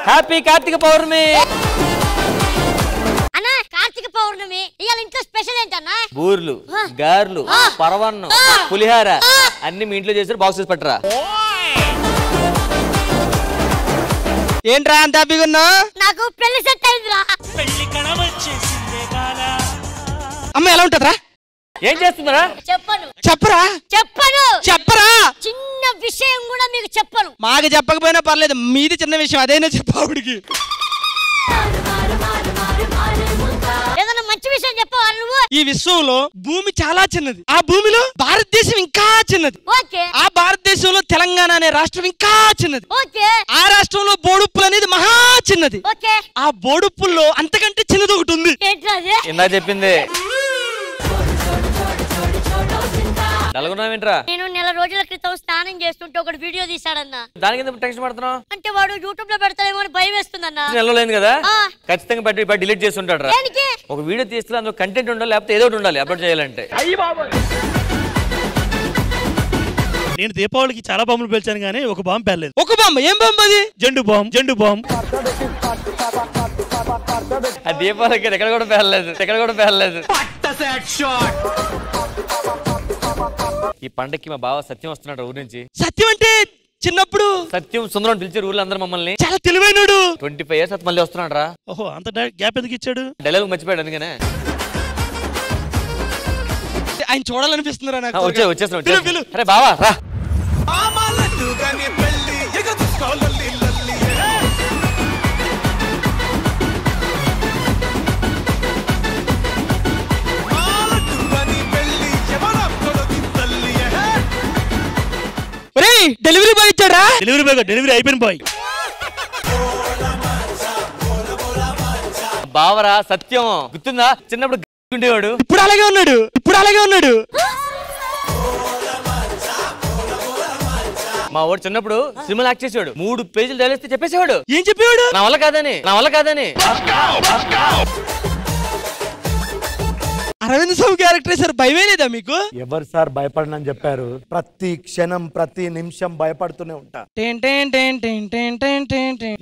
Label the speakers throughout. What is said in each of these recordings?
Speaker 1: Happy Karthika పౌర్ణమి.
Speaker 2: అన్నా కార్తీక పౌర్ణమి ఇవాళ ఇంట్లో స్పెషల్ ఏంటన్నా?
Speaker 1: బూర్లు, గార్లు, పరవన్నం, పులిహార అన్ని మీ ఇంట్లో చేసారు. బాక్సెస్ పట్టరా.
Speaker 3: ఏంట్రా అంత హ్యాపీగా ఉన్నావు?
Speaker 2: నాకు పెళ్లి సెట్ అయిందిరా.
Speaker 3: అమ్మ ఎలా ఉంటదిరా?
Speaker 1: ఏం చేస్తున్నారా?
Speaker 2: చెప్పను.
Speaker 3: చెప్పరా?
Speaker 2: చెప్పను.
Speaker 3: చెప్పరా?
Speaker 2: చిన్న విషయం కూడా మీకు చెప్పను.
Speaker 3: మాకు చెప్పకపోయినా పర్లేదు, మీది చిన్న విషయం అదేనా చెప్పు ఆవిడికి.
Speaker 2: ఏదైనా మంచి విషయం చెప్పవా నువ్వు?
Speaker 3: ఈ విశ్వంలో భూమి చాలా చిన్నది, ఆ భూమిలో భారతదేశం ఇంకా చిన్నది.
Speaker 2: ఓకే.
Speaker 3: ఆ భారతదేశంలో తెలంగాణ అనే రాష్ట్రం ఇంకా చిన్నది.
Speaker 2: ఓకే.
Speaker 3: ఆ రాష్ట్రంలో బోడుప్పులు అనేది మహా చిన్నది.
Speaker 2: ఓకే.
Speaker 3: ఆ బోడుప్పుల్లో అంతకంటే చిన్నది ఒకటి ఉంది.
Speaker 2: ఏంటది?
Speaker 1: ఇందా చెప్పింది. నలుగున్నావేంట్రా?
Speaker 2: నేను నెల రోజుల క్రితం స్నానం చేస్తుంటే ఒకటి వీడియో తీసాడన్నా.
Speaker 1: దానికి ఎందుకు టెన్షన్ పడుతున్నావు?
Speaker 2: అంటే వాడు యూట్యూబ్ లో పెడతాడేమో అని భయం వేస్తుందన్నా.
Speaker 1: నెలలేదు కదా, ఖచ్చితంగా పెట్టి డిలీట్ చేసి ఉంటాడు. ఒక వీడియో తీస్తే అందులో కంటెంట్ ఉండాలి, లేకపోతే ఏదో ఒకటి ఉండాలి అప్లోడ్ చేయాలంటే.
Speaker 4: నేను దీపావళికి చాలా బాంబులు పేల్చాను కానీ ఒక బాంబు పేర్లేదు.
Speaker 3: ఒక బాంబు? ఏం బాంబు అది?
Speaker 4: జెండు బాంబు. జెండు బాంబు
Speaker 1: ఆ దీపావళికి ఎక్కడ కూడా పేర్లేదు, ఎక్కడ కూడా పేర్లేదు. ఈ పండక్కి మా బావ సత్యం వస్తున్నాడు ఊరి నుంచి.
Speaker 3: సత్యం అంటే చిన్నప్పుడు
Speaker 1: సత్యం సుందరం పిలిచారు ఊర్లో అందరూ మమ్మల్ని.
Speaker 3: చాలా తెలివైనడు.
Speaker 1: 25 years మళ్ళీ వస్తున్నాడు రా.
Speaker 4: ఓహో అంత గ్యాప్ ఎందుకు ఇచ్చాడు?
Speaker 1: డైలాగ్ మర్చిపోయాడు అందుకనే.
Speaker 3: ఆయన చూడాలనిపిస్తుందిరా నాకు.
Speaker 1: వచ్చేస్తున్నాడు. అరే బావా రా.
Speaker 3: డెలివరీ బాయ్ ఇచ్చాడా?
Speaker 4: డెలివరీ బాయ్, డెలివరీ అయిపోయిన బాయ్.
Speaker 1: బావరా సత్యం గుర్తుందా? చిన్నప్పుడు ఉండేవాడు,
Speaker 3: ఇప్పుడు అలాగే ఉన్నాడు. ఇప్పుడు అలాగే ఉన్నాడు.
Speaker 1: మా వాడు చిన్నప్పుడు సినిమాలు యాక్ట్ చేసేవాడు. 3 పేజీలు తెలిస్తే చెప్పేసేవాడు.
Speaker 3: ఏం చెప్పేవాడు?
Speaker 1: నా వల్ల కాదని, నా వల్ల కాదని.
Speaker 3: అరవింద్ స్వామి క్యారెక్టర్ సార్ భయమే లేదా మీకు?
Speaker 5: ఎవరు సార్ భయపడనని చెప్పారు? ప్రతి క్షణం ప్రతి నిమిషం భయపడుతూనే ఉంటా.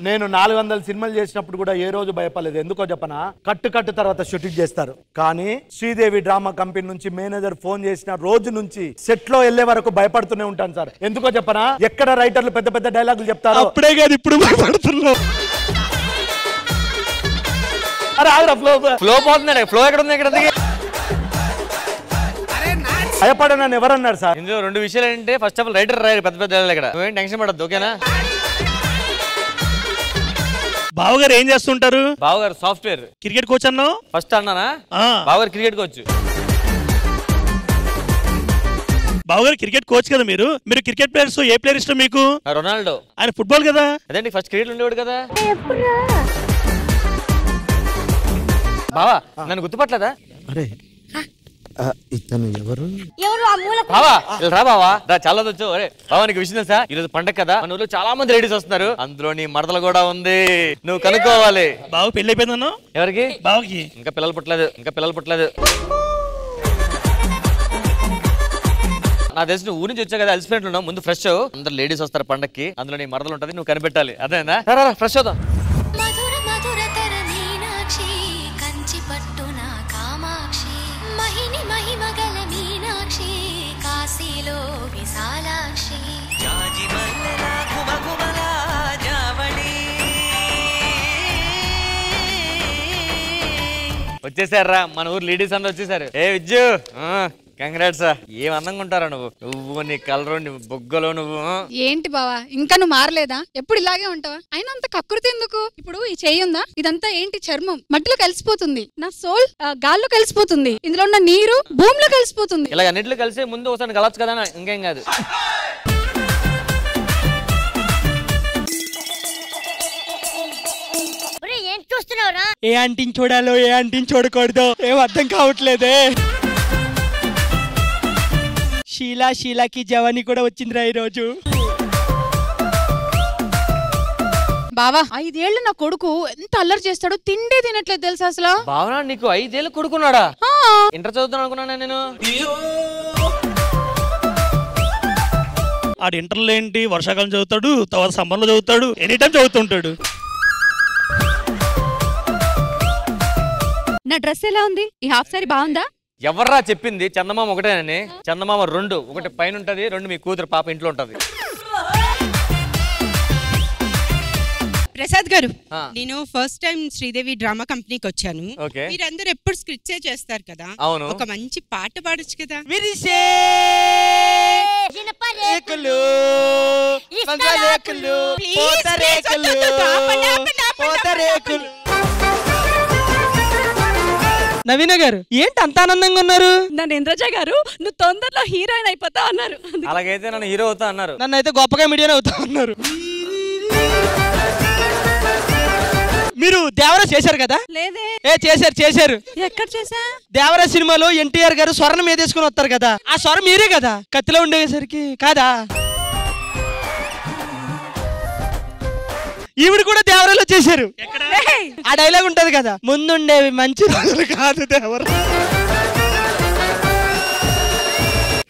Speaker 5: నేను 400 సినిమాలు చేసినప్పుడు కూడా ఏ రోజు భయపడలేదు. ఎందుకో చెప్పనా? కట్టు తర్వాత షూటింగ్ చేస్తారు, కానీ శ్రీదేవి డ్రామా కంపెనీ నుంచి మేనేజర్ ఫోన్ చేసిన రోజు నుంచి సెట్ లో వెళ్లే వరకు భయపడుతూనే ఉంటాను సార్. ఎందుకో చెప్పనా? ఎక్కడ రైటర్లు పెద్ద పెద్ద డైలాగులు చెప్తారు,
Speaker 3: అప్పుడే కాదు ఇప్పుడు భయపడుతున్నావు.
Speaker 1: అరే ఆగురా, ఫ్లో పోతున్నాడు. ఫ్లో ఎక్కడ ఉంది? ఎక్కడ
Speaker 5: భయపడనని ఎవరన్నారు సార్?
Speaker 1: ఇందులో 2 విషయాలు ఏంటంటే, ఫస్ట్ ఆఫ్ ఆల్ రైటర్ రాయాలి పెద్ద పెద్ద ఇక్కడ. నువ్వేం టెన్షన్ పడద్దు, ఓకేనా?
Speaker 4: బావగారు ఏం చేస్తుంటారు?
Speaker 1: బావగారు సాఫ్ట్వేర్.
Speaker 4: క్రికెట్ కోచ్ అన్నావు
Speaker 1: ఫస్ట్ అన్నానా? బావగారు క్రికెట్ కోచ్.
Speaker 4: బావగారు క్రికెట్ కోచ్ కదా. మీరు క్రికెట్ ప్లేయర్స్ ఏ ప్లేయర్ ఇష్టం మీకు?
Speaker 1: రొనాల్డో.
Speaker 4: ఆయన ఫుట్బాల్ కదా.
Speaker 1: అదేంటి ఫస్ట్ క్రికెట్ ఉండేవాడు కదా. బావా నన్ను గుర్తుపట్టలేదా?
Speaker 5: అరే ఇతను ఎవరు?
Speaker 1: బావా రా బావా రా. చాలా వచ్చు. అరే బావా నీకు విషయం తెలుసా? ఈరోజు పండగ కదా, మన ఊర్లో చాలా మంది లేడీస్ వస్తున్నారు. అందులో నీ మరదలు కూడా ఉంది, నువ్వు కనుక్కోవాలి.
Speaker 4: బావ పెళ్లి అయిపోయిందన్నా?
Speaker 1: ఎవరికి?
Speaker 4: బావకి.
Speaker 1: ఇంకా పిల్లలు పుట్టలేదు. నా తెలిసి నువ్వు ఊరి నుంచి వచ్చా కదా, అలసిపోయినట్లున్నావు. ముందు ఫ్రెష్ అవ్వు. అందరు లేడీస్ వస్తారు పండక్కి, అందులో నీ మరదలు ఉంటది, నువ్వు కనిపెట్టాలి. అదేనా? ఫ్రెష్ అవుతాం. వచ్చేసారా మన ఊరు లేడీస్ అందరూ వచ్చేసారు. ఏ విజ్జు కంగ్రాట్స్. ఏం అందంగా ఉంటారా నువ్వు నీ కలరు, నీ బొగ్గలో నువ్వు.
Speaker 6: ఏంటి బావా ఇంకా నువ్వు మారలేదా? ఎప్పుడు ఇలాగే ఉంటావా? అయినా అంత కకృతి ఎందుకు? ఇప్పుడు ఈ చెయ్యి ఉందా, ఇదంతా ఏంటి? చర్మం మట్టిలో కలిసిపోతుంది, నా సోల్ గాల్లో కలిసిపోతుంది, ఇందులో ఉన్న నీరు భూమిలో కలిసిపోతుంది.
Speaker 1: ఇలా అన్నింటిలో కలిసి ముందు ఒకసారి కలవచ్చు కదా, ఇంకేం కాదు.
Speaker 3: ఏ ఆంటీని చూడాలో ఏ ఆంటీని చూడకూడదో ఏం అర్థం కావట్లేదే. షీలాకి జవానీ కూడా వచ్చిందిరా ఈ రోజు.
Speaker 6: బావా 5 ఏళ్ళు నా కొడుకు ఎంత అల్లరి చేస్తాడో, తిండే తినట్లేదు తెలుసా అసలు.
Speaker 1: బావనా నీకు 5 ఏళ్ళు కొడుకున్నాడా? ఇంటర్ చదువుతాను అనుకున్నాను నేను.
Speaker 4: ఆడు ఇంటర్లో ఏంటి వర్షాకాలం చదువుతాడు, తర్వాత సమ్మర్లో చదువుతాడు, ఎనీ టైం చదువుతుంటాడు.
Speaker 6: నా డ్రెస్ ఎలా ఉంది? ఈ హాఫ్ సారీ బాగుందా?
Speaker 1: ఎవర్రా చెప్పింది చందమామ ఒకటేనని? చందమామ 2, ఒకటి పైన ఉంటది, 2 మీ కూతురు పాప ఇంట్లో ఉంటది.
Speaker 7: ప్రసాద్ గారు, నేను ఫస్ట్ టైం శ్రీదేవి డ్రామా కంపెనీకి వచ్చాను.
Speaker 1: ఓకే.
Speaker 7: మీరందరూ ఎప్పుడు స్క్రిప్ట్సే చేస్తారు కదా,
Speaker 1: అవును.
Speaker 7: ఒక మంచి పాట పాడొచ్చు కదా.
Speaker 3: నవీన గారు ఏంటి అంత ఆనందంగా ఉన్నారు?
Speaker 6: నన్ను ఇంద్రజ గారు నువ్వు తొందరలో హీరోయిన్ అయిపోతా అన్నారు.
Speaker 1: అలాగైతే నన్ను హీరో అవుతా అన్నారు.
Speaker 3: నన్ను అయితే గొప్పగా మీడియానే అవుతా అన్నారు. మీరు దేవరా చేశారు కదా?
Speaker 6: లేదే.
Speaker 3: చేశారు.
Speaker 6: ఎక్కడ చేసా?
Speaker 3: దేవరా సినిమాలో ఎన్టీఆర్ గారు స్వర్ణం మీద వేసుకుని వస్తారు కదా, ఆ స్వరం మీరే కదా కత్తిలో ఉండేసరికి కాదా? ఈవిడ కూడా దేవరాలో చేశారు. ఆ డైలాగ్ ఉంటది కదా, ముందుండేవి మంచి రోజులు కాదు దేవరా.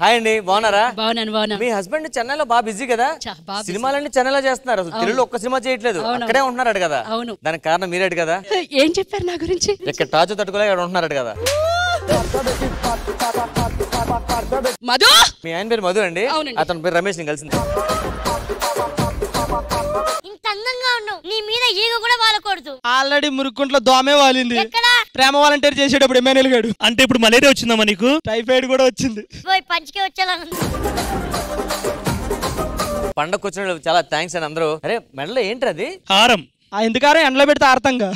Speaker 1: హాయ్ అండి, బాగున్నారా?
Speaker 2: బాగున్నాను.
Speaker 1: మీ హస్బెండ్ చెన్నైలో బాగా బిజీ కదా? సినిమాలన్నీ చెన్నైలో చేస్తున్నారు, అసలు తెలుగులో ఒక్క సినిమా చేయట్లేదు, అక్కడే ఉంటున్నారట కదా?
Speaker 2: అవును.
Speaker 1: దానికి కారణం మీరేట కదా?
Speaker 6: ఏం చెప్పారు నా గురించి?
Speaker 1: ఇక్కడ టాచు తట్టుకోలే ఇక్కడ ఉంటున్నారట కదా?
Speaker 6: మధు.
Speaker 1: మీ ఆయన పేరు మధు అండి, అతని పేరు రమేష్. నేను కలిసింది.
Speaker 2: ఇంత అందంగా ఉన్నావు, నీ మీద ఈగ కూడా వాలకూడదు.
Speaker 3: ఆల్రెడీ మురుక్కుంట్లో దోమే వాలింది. ప్రేమ వాలంటీర్ చేసేటప్పుడు ఎమ్మెల్యే గాడు.
Speaker 4: అంటే ఇప్పుడు మలేరియా వచ్చిందమ్మా నీకు?
Speaker 3: టైఫాయిడ్ కూడా వచ్చింది.
Speaker 2: పంచికే వచ్చేలా
Speaker 1: పండగకు వచ్చిన చాలా థ్యాంక్స్ అని అందరూ. అరే మెడలో ఏంటి అది?
Speaker 4: హారం.
Speaker 3: ఎందుకారం ఎండలో పెడితే ఆర్తంగా.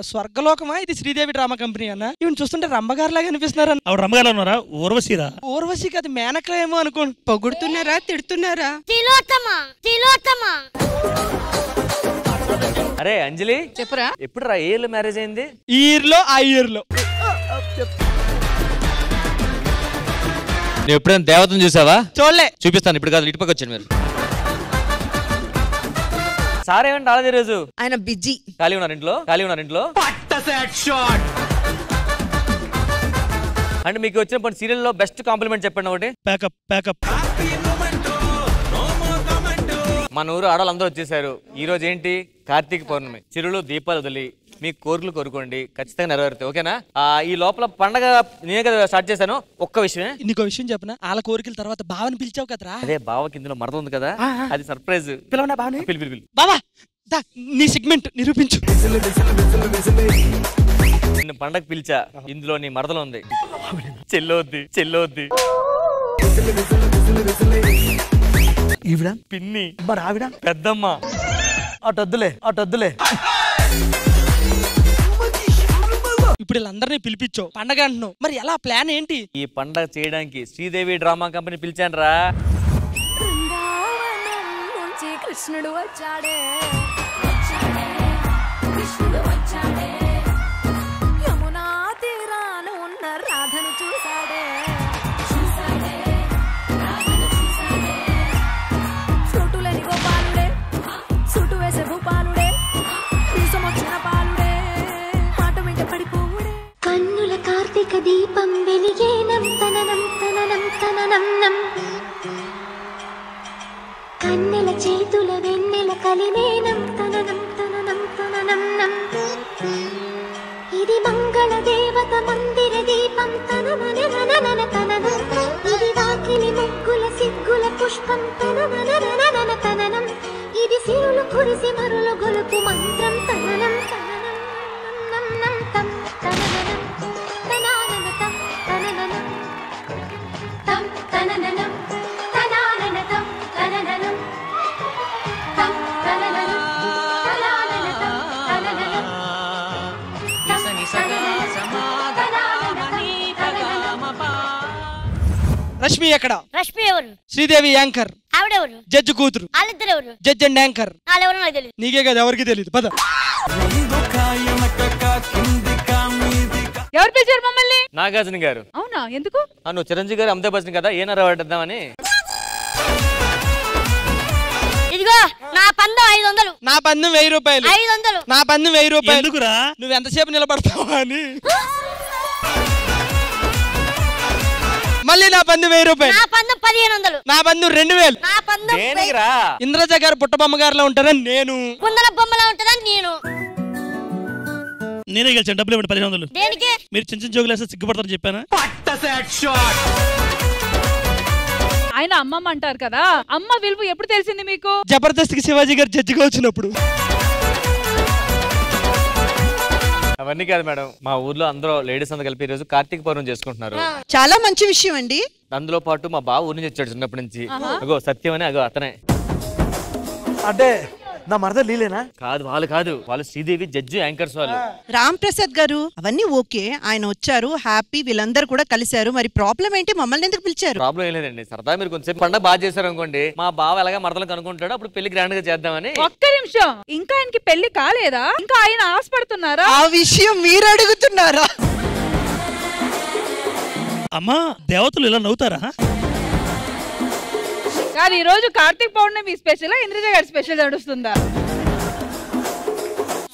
Speaker 3: స్వర్గలోకమా ఇది? శ్రీదేవి డ్రామా కంపెనీ అన్న. ఇవన్నీ చూస్తుంటే రమ్మగారు లాగా అనిపిస్తున్నారు.
Speaker 4: ఆవిడ రమ్మగారు ఉన్నారా? ఊర్వశిరా?
Speaker 3: ఊర్వశి కాదు, మేనకలా ఏమో అనుకోండి.
Speaker 7: పొగుడుతున్నారా తిడుతున్నారా?
Speaker 2: తిలోత్తమా.
Speaker 1: అరే అంజలి
Speaker 6: చెప్పరా?
Speaker 1: ఎప్పుడు రా ఏ ఇయర్లో మ్యారేజ్ అయింది?
Speaker 3: ఈ ఇయర్ లో ఆ ఇయర్ లో.
Speaker 1: నువ్వు ఎప్పుడైనా దేవతను చూసావా?
Speaker 3: చూడలే.
Speaker 1: చూపిస్తాను, ఇప్పుడు కాదు, ఇటుపక్క వచ్చాను. మీరు సార్ ఏమంటే అలా రోజు
Speaker 7: ఆయన బిజీ.
Speaker 1: ఖాళీ ఉన్నారు ఇంట్లో. అంటే మీకు వచ్చిన సీరియల్ లో బెస్ట్ కాంప్లిమెంట్ చెప్పండి ఒకటి.
Speaker 4: ప్యాకప్.
Speaker 1: మన ఊరు ఆడవాళ్ళందరూ వచ్చేసారు. ఈ రోజు ఏంటి? కార్తీక పౌర్ణమి. చిరులు దీపాలు వదిలి మీ కోరికలు కోరుకోండి, ఖచ్చితంగా నెరవేరుతాయి. ఓకేనా? ఈ లోపల పండగ నేనే కదా స్టార్ట్ చేశాను. ఒక్క విషయమే,
Speaker 3: నీకు విషయం చెప్పనా? వాళ్ళ కోరికల తర్వాత బావని పిలిచావు కదరా?
Speaker 1: అదే బావకి ఇందులో మరద ఉంది కదా, అది సర్ప్రైజ్.
Speaker 3: పిలవనా బావని?
Speaker 1: పిలు.
Speaker 3: బావా నీ సెగ్మెంట్ నిరూపించు.
Speaker 1: నిన్ను పండగ పిలిచా, ఇందులో నీ మరదలు ఉంది. చెల్లొద్ది.
Speaker 5: ఈవిడ
Speaker 1: పిన్ని,
Speaker 5: మరి ఆవిడ
Speaker 1: పెద్దమ్మ.
Speaker 5: అటొద్దులే.
Speaker 3: ఇప్పుడు వీళ్ళందరినీ పిలిపించావు, పండగ అంటున్నావు, మరి ఎలా? ప్లాన్ ఏంటి?
Speaker 1: ఈ పండగ చేయడానికి శ్రీదేవి డ్రామా కంపెనీ పిలిచాను రా.
Speaker 8: కృష్ణుడు వచ్చాడే, యమునా తీరాన ఉన్న రాధను చూసాడే, ఫ్రూటులని గోపాలుడే, సూటు వేసే భూపాలుడే, వీసమొచ్చిన పాలుడే, మాట వెంట పడిపోవుడే. కన్నుల కార్తీక దీపం వెలిగేనం తననం కన్నెల చేతుల వెన్నెల కలినేనం తననం ఇది మంగళ దేవత మందిర దీపం తననం ఇది వాకిలి ముగ్గుల సిగ్గుల పుష్పం తననం ఇది సిరులు కురిసి మరులు గొలుపు మంత్రం తననం
Speaker 3: రష్మి ఎక్కడ?
Speaker 2: రష్మి ఎవరు?
Speaker 3: శ్రీదేవి యాంకర్.
Speaker 2: ఆవిడెవరు?
Speaker 3: జడ్జి కూతురు.
Speaker 2: వాళ్ళిద్దరు ఎవరు?
Speaker 3: Judge and anchor.
Speaker 2: వాళ్ళెవరు నాకు తెలియదు.
Speaker 3: నీకే కదా, ఎవరికి తెలియదు. పద.
Speaker 6: ఎవరు పిలిచారు మమ్మల్ని?
Speaker 1: నాగార్జున గారు.
Speaker 6: అవునా? ఎందుకు?
Speaker 1: నువ్వు చిరంజీవి గారు అమితాబ్ బచ్చన్ కదా, ఏనారా పడ్డామని.
Speaker 2: ఇదిగో నా పందెం 500.
Speaker 3: నా పందెం 1000 రూపాయలు.
Speaker 2: 500.
Speaker 3: నా పందెం 1000 రూపాయలు.
Speaker 4: ఎందుకురా?
Speaker 3: నువ్వు ఎంతసేపు నిలబడతావా అని. మళ్ళీ నా పందెం 1000 రూపాయలు.
Speaker 2: నా పందెం 1500.
Speaker 3: నా పందెం 2000.
Speaker 2: నా పందెం
Speaker 3: ఇంద్రజ గారు పుట్టబొమ్మ గారిలో ఉంటారని నేను.
Speaker 2: కుందల బొమ్మలా ఉంటదని నేను.
Speaker 4: నేనే గెలిచాను. డబ్బులు ఇవ్వండి 1500.
Speaker 2: దేనికి?
Speaker 4: మీరు చిన్న చిన్న జోకులు వేస్తే సిగ్గుపడతారని చెప్పానా?
Speaker 9: ఆయన అమ్మమ్మ అంటారు కదా, అమ్మ విలువ ఎప్పుడు తెలిసింది మీకు?
Speaker 3: జబర్దస్త్కి శివాజీ గారు జడ్జిగా వచ్చినప్పుడు.
Speaker 1: అవన్నీ కాదు మేడం, మా ఊర్లో అందరూ లేడీస్ అందరూ కలిపి ఈ రోజు కార్తీక పౌర్ణమి చేసుకుంటున్నారు.
Speaker 10: చాలా మంచి విషయం అండి.
Speaker 1: అందులో పాటు మా బావ ఊరి నుంచి వచ్చాడు చిన్నప్పటి నుంచి. అగో సత్యం అని, అగో అతనే.
Speaker 5: అంటే నా మరద లీలేనా?
Speaker 1: కాదు, వాళ్ళు శ్రీదేవి జడ్జి యాంకర్స్ వాళ్ళు.
Speaker 10: రామ్ ప్రసాద్ గారు అవన్నీ ఓకే, ఆయన వచ్చారు హ్యాపీ, వీళ్ళందరూ కూడా కలిశారు. మరి ప్రాబ్లం ఏంటి? మమ్మల్ని ఎందుకు పిలిచారు?
Speaker 1: ప్రాబ్లం ఏం లేదండి, సరదా మీరు కొంచెం పండుగ బాగా చేశారు అనుకోండి, మా బావ ఎలాగా మరదలకు అనుకుంటాడు, అప్పుడు పెళ్లి గ్రాండ్ గా చేద్దామని.
Speaker 9: ఒక్క నిమిషం, ఇంకా ఆయనకి పెళ్లి కాలేదా? ఇంకా ఆయన ఆశపడుతున్నారా?
Speaker 10: ఆ విషయం మీరు అడుగుతున్నారా?
Speaker 4: అమ్మా దేవతలు ఇలా నవ్వుతారా?
Speaker 9: కానీ ఈ రోజు కార్తీక పౌర్ణమి స్పెషల్, ఇంద్రజ గారి స్పెషల్ నడుస్తుందా?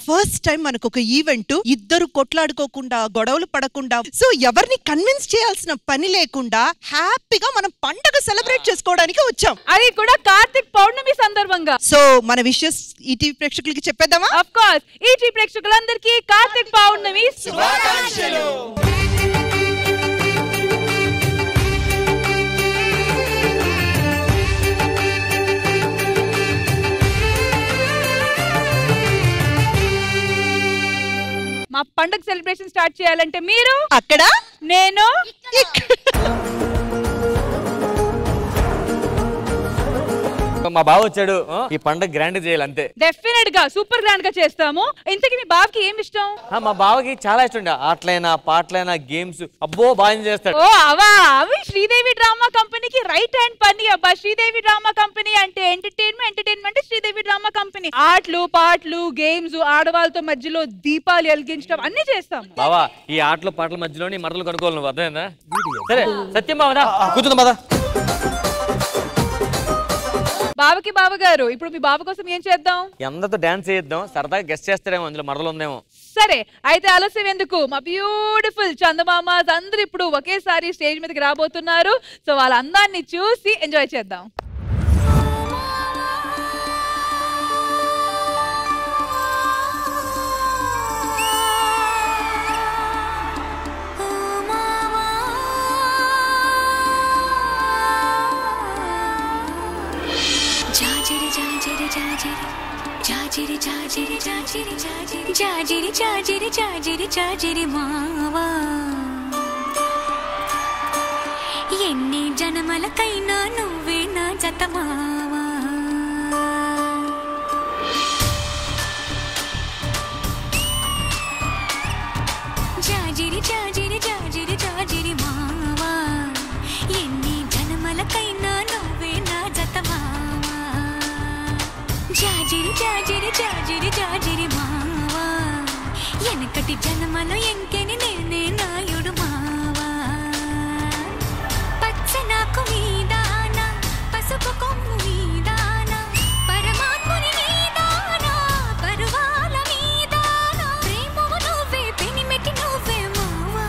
Speaker 10: ఫస్ట్ టైం మనకు ఒక ఈవెంట్, ఇద్దరు కొట్లాడుకోకుండా గొడవలు పడకుండా, సో ఎవరిని కన్విన్స్ చేయాల్సిన పని లేకుండా హ్యాపీగా మనం పండగ సెలబ్రేట్ చేసుకోవడానికి వచ్చాం.
Speaker 9: అది కూడా కార్తీక పౌర్ణమి సందర్భంగా.
Speaker 10: సో మన విషెస్ ఈటీవీ ప్రేక్షకులకి చెప్పేద్దామా?
Speaker 9: ఆఫ్ కోర్స్, ఈటీవీ ప్రేక్షకులందరికీ కార్తీక పౌర్ణమి శుభాకాంక్షలు. మా పండుగ సెలబ్రేషన్ స్టార్ట్ చేయాలంటే మీరు
Speaker 10: అక్కడ,
Speaker 9: నేను
Speaker 1: మా బావ వచ్చాడు, ఈ పండుగ గ్రాండ్ చేయాలి అంతే.
Speaker 9: డెఫినెట్ గా సూపర్ గ్రాండ్ గా చేస్తాము. ఇంతకీ మీ బావకి ఏం ఇష్టం?
Speaker 1: మా బావకి చాలా ఇష్టం, ఆటలైనా పాటలైనా గేమ్స్, అబ్బో బాగా చేస్తాడు.
Speaker 9: ఓ అవా, అవి శ్రీదేవి డ్రామా కంపెనీకి రైట్ హ్యాండ్ పని అబ్బా. శ్రీదేవి డ్రామా కంపెనీ అంటే ఎంటర్టైన్మెంట్ శ్రీదేవి డ్రామా కంపెనీ. ఆటలు పాటలు గేమ్స్, ఆడవాళ్ళతో మధ్యలో దీపాలు వెలిగించడం అన్ని చేస్తాం.
Speaker 1: బావా ఈ ఆటలు పాటల మధ్యలోని మరలు కనుక్కోవాలి నువ్వు, అర్థమైందా? సరే సత్యం బావరా కూర్చుందా బాధ.
Speaker 9: బావకి బావగారు, ఇప్పుడు మీ బావ కోసం ఏం చేద్దాం?
Speaker 1: అందరితో డాన్స్ చేద్దాం, సరదాగా గెస్ట్ చేస్తారేమో, అందులో మరలు ఉందేమో.
Speaker 9: సరే అయితే ఆలస్యం ఎందుకు, మా బ్యూటిఫుల్ చందమామాస్ అందరూ ఇప్పుడు ఒకేసారి స్టేజ్ మీదకి రాబోతున్నారు. సో వాళ్ళ అందాన్ని చూసి ఎంజాయ్ చేద్దాం.
Speaker 8: ఎన్ని జనమలకైనా నువ్వే నా జత మావా. జాజిరి జాజిరి జాజిరి జాజిరి మావా, ఎన్ని జనమలకైనా నువ్వే నా జత మావా. జాజిరి జాజిరి జాజిరి జాజిరి మావా, ఎనకటి జన్మలో ఎంకెని నేనే నాయుడు మావా. పచ్చనాకు మీదాన పసుపు కొమ్ము మీదాన పరమాత్ముని మీదాన పరువాల మీదాన ప్రేమము నువ్వే పెనిమిటి నువ్వే మావా.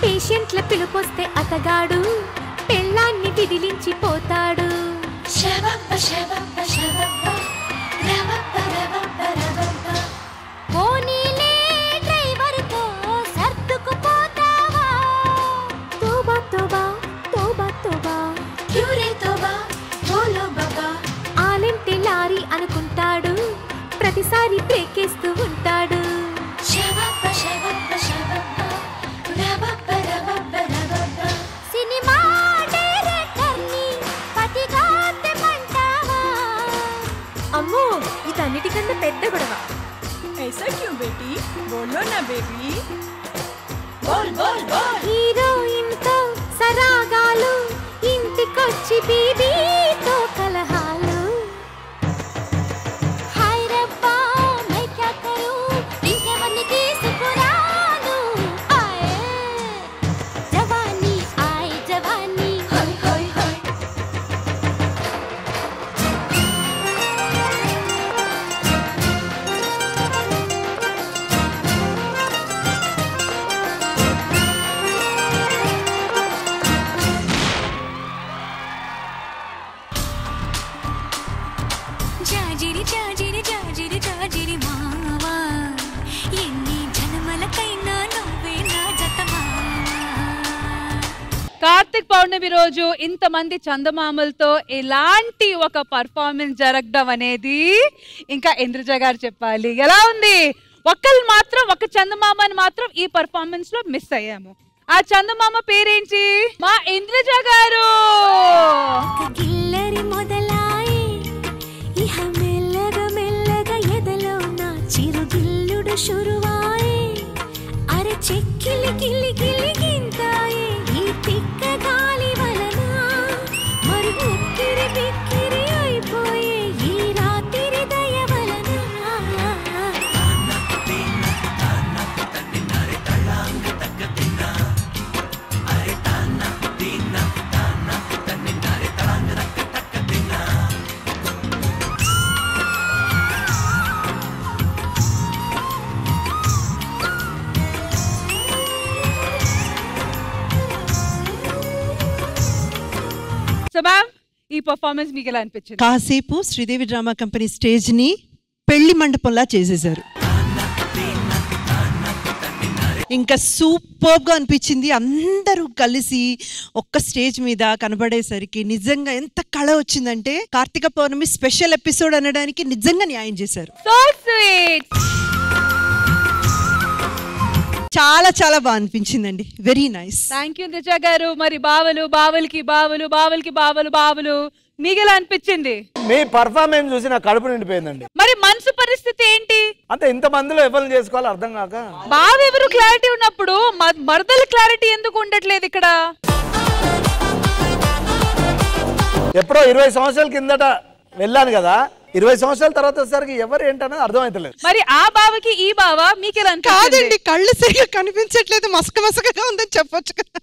Speaker 8: పేషెంట్ల పిలుపొస్తే అతగాడు పెళ్ళాన్ని విదిలించి పోతాడు. పోనీలే డ్రైవర్తో సర్దుకుపోతావా. తోబా తోబా తోబా తోబా క్యూరే తోబా బోలో బాబా. ఆలింటి లారీ అనుకుంటాడు, ప్రతిసారి బ్రేకేస్తూ ఉంటాడు. సినిమా డైరెక్టర్ని పతిగా తెమ్మంటావా. అమ్మో ఇతన్ని
Speaker 11: అన్నిటికన్నా పెద్ద గొడవ. ऐसा क्यों बेटी? बोलो ना बेबी. बोल बोल बोल.
Speaker 8: హీరోయిన్తో సరాగాలు, ఇంటికొచ్చి బీబీతో కలహాలు. హాయ్ రబ్బా మై క్యా కరూ, ఇంకెవరిని తీసుకురాను. ఆయే జవానీ ఆయ్ జవానీ. హోయ్ హోయ్ హోయ్. జాజిరి జాజిరి జాజిరి జాజిరి మావా, ఎన్ని జన్మలకైనా నువ్వే నా జతమావా.
Speaker 9: కార్తిక్ పౌర్ణమి రోజు ఇంతమంది చందమామలతో ఇలాంటి ఒక పర్ఫార్మెన్స్ జరగడం అనేది ఇంకా ఇంద్రజ గారు చెప్పాలి. ఎలా ఉంది? ఒక్కళ్ళు మాత్రం, ఒక చందమామని మాత్రం ఈ పర్ఫార్మెన్స్ లో మిస్ అయ్యాము. ఆ చందమామ పేరేంటి? మా ఇంద్రజ గారు.
Speaker 8: గిల్లరి మొదలాయి ఇహ మెల్లగా మెల్లగా ఎదలో నా చిరుగిల్లుడు శురువాయి. అరే చెక్కిలి గిల్లి గిల్లి గింతాయి ఈ తిక్క గాలి వలన. మరి ఉక్కిరి బిక్కిరి అయిపోయే ఈ రాత్రి దయ వలన.
Speaker 9: సో మ్యామ్, ఈ పర్ఫార్మెన్స్ మీకు ఎలా అనిపించింది?
Speaker 10: కాసేపు శ్రీదేవి డ్రామా కంపెనీ స్టేజ్ ని పెళ్లి మండపంలా చేసేశారు. ఇంకా సూపర్ గా అనిపించింది. అందరూ కలిసి ఒక్క స్టేజ్ మీద కనబడేసరికి నిజంగా ఎంత కళ వచ్చిందంటే కార్తీక పౌర్ణమి స్పెషల్ ఎపిసోడ్ అనడానికి నిజంగా న్యాయం చేశారు.
Speaker 9: So sweet.
Speaker 10: చాలా చాలా బాగా అనిపించిందండి. Very nice.
Speaker 9: Thank you Indraja గారు. మరి బావలు, బావలకి బావలు, బావలకి బావలు, బావలు మీకు ఎలా అనిపించింది?
Speaker 5: మీ పర్ఫార్మెన్స్ చూసి నా కడుపు నిండిపోయిందండి.
Speaker 9: మరి మనసు పరిస్థితి ఏంటి?
Speaker 5: అంటే ఇంత మందిలో ఎవరిని చేసుకోవాలో అర్థం కాక.
Speaker 9: బావ ఎవరు క్లారిటీ ఉన్నప్పుడు మరదల క్లారిటీ ఎందుకు ఉండట్లేదు ఇక్కడ?
Speaker 5: ఎప్పుడో 20 సంవత్సరాల కిందట వెళ్ళాను కదా, 20 సంవత్సరాల తర్వాత వచ్చేసరికి ఎవరు ఏంటనేది అర్థమైతలేదు.
Speaker 9: మరి ఆ బావకి ఈ బావ మీకు ఎలా
Speaker 10: కాదండి, కళ్ళు సరిగా కనిపించట్లేదు, మసక మసకగా ఉందని చెప్పొచ్చు కదా.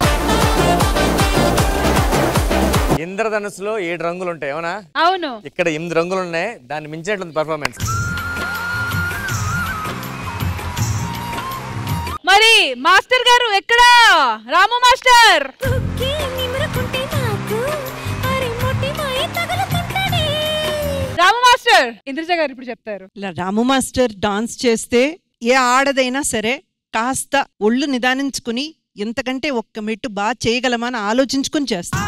Speaker 1: ఇంద్రధనుసులో 7 రంగులు ఉంటాయి, అవునా?
Speaker 9: అవును.
Speaker 1: ఇక్కడ 8 రంగులు ఉన్నాయి. దాన్ని మించేట్లుంది పర్ఫార్మెన్స్.
Speaker 9: మరి మాస్టర్ గారు ఎక్కడా? రాము మాస్టర్. రాము మాస్టర్, ఇంద్రజ గారు ఇప్పుడు చెప్తారు.
Speaker 10: ఇలా రాము మాస్టర్ డాన్స్ చేస్తే ఏ ఆడదైనా సరే కాస్త ఒళ్ళు నిదానించుకుని ఎంతకంటే ఒక్క మెట్టు బాగా చేయగలమని ఆలోచించుకుని చేస్తా.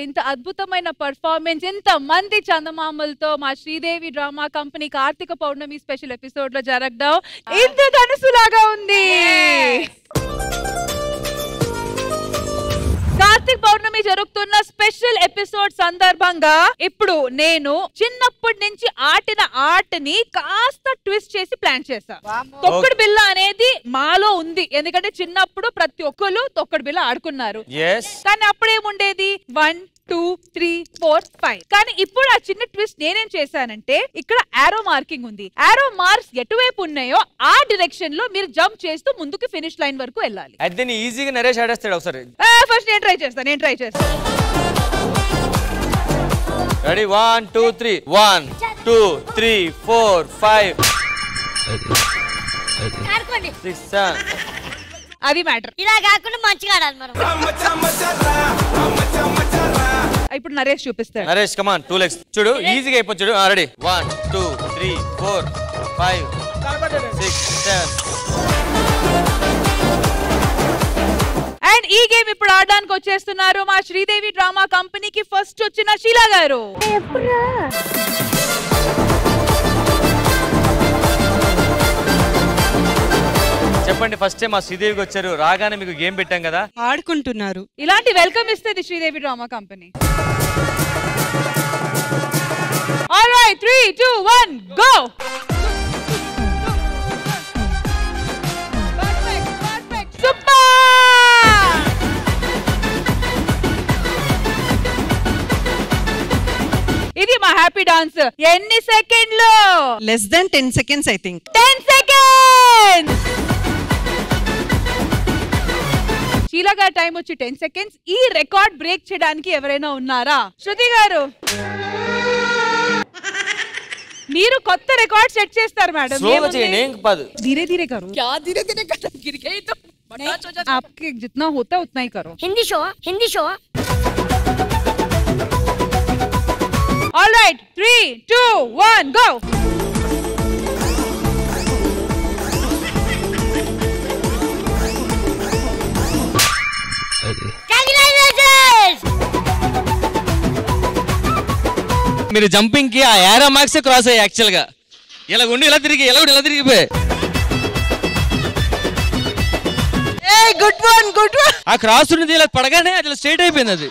Speaker 9: ఇంత అద్భుతమైన పర్ఫార్మెన్స్, ఇంత మంది చందమామలతో మా శ్రీదేవి డ్రామా కంపెనీ కార్తీక పౌర్ణమి స్పెషల్ ఎపిసోడ్ లో జరగడం ఇంత ధనుసులాగా ఉంది. కార్తీక పౌర్ణమి జరుగుతున్న స్పెషల్ ఎపిసోడ్ సందర్భంగా ఇప్పుడు నేను చిన్నప్పటి నుంచి ఆటిన ఆటని కాస్త ట్విస్ట్ చేసి ప్లాన్ చేశా. తొక్కుడు బిల్ల అనేది మాలో ఉంది, ఎందుకంటే చిన్నప్పుడు ప్రతి ఒక్కరు తొక్కుడు బిల్ల ఆడుకున్నారు. కానీ అప్పుడేముండేది 1 2 3 4 5. కానీ ఇప్పుడు ఆ చిన్న ట్విస్ట్ నేనేం చేశానంటే, ఇక్కడ ఆరో మార్కింగ్ ఉంది. ఆరో మార్క్స్ ఎటువైపు ఉన్నాయో ఆ డైరెక్షన్ లో మీరు జంప్ చేస్తూ ముందుకు ఫినిష్ లైన్ వరకు వెళ్ళాలి.
Speaker 1: అయితే నీ ఈజీగా నరేష్ ఆడేస్తాడు ఒకసారి.
Speaker 9: ఫస్ట్ నేను ట్రై చేస్తాను.
Speaker 1: రెడీ 1 2 3 1 2 3 4 5 6 7.
Speaker 9: అది మ్యాటర్.
Speaker 2: ఇలా కాకుండా మంచిగా ఆడాలి మనం.
Speaker 9: ఇప్పుడు నరేష్ చూపిస్తాడు.
Speaker 1: నరేష్ కమాన్ 2 legs చూడు, ఈజీగా అయిపోతుంది చూడు. రెడీ 1 2 3 4 5 6 7.
Speaker 9: అండ్ ఈ గేమ్ ఇప్పుడు ఆడడానికి వచ్చేస్తున్నారు మా శ్రీదేవి డ్రామా కంపెనీకి ఫస్ట్ వచ్చిన షీలా గారు.
Speaker 1: చెప్పండి, ఫస్ట్ టైం మా శ్రీదేవికి వచ్చారు, రాగానే మీకు గేమ్ పెట్టాం కదా,
Speaker 7: ఆడుకుంటున్నారు.
Speaker 9: ఇలాంటి వెల్కమ్ ఇస్తుంది Sridevi drama company. Alright, 3, 2, 1, go! Perfect. Super! ఇది మా హ్యాపీ డాన్స్. ఎన్ని సెకండ్లు?
Speaker 10: Less than 10 seconds I think.
Speaker 9: 10 seconds. Sheela గారి టైం వచ్చి 10 seconds. ఈ రికార్డ్ బ్రేక్ చేయడానికి ఎవరైనా ఉన్నారా? శృతి గారు, మీరు కొత్త రికార్డ్ సెట్ చేస్తారు మేడం.
Speaker 1: స్లోగా చేయండి, ఏం కాదు.
Speaker 9: धीरे धीरे करो. क्या धीरे धीरे करो? गिर गई तो आपके जितना होता है उतना ही करो.
Speaker 2: Hindi show.
Speaker 9: All right, 3, 2, 1, go.
Speaker 1: మీరు జంపింగ్ కి ఆ ఏరో మార్క్స్ క్రాస్ అయ్యాయి యాక్చువల్ గా. ఇలా ఉండి ఇలా తిరిగిపోయి
Speaker 10: గుడ్ వన్.
Speaker 1: ఆ క్రాస్ ఉన్నది ఇలా పడగానే అది స్ట్రైట్ అయిపోయింది. అది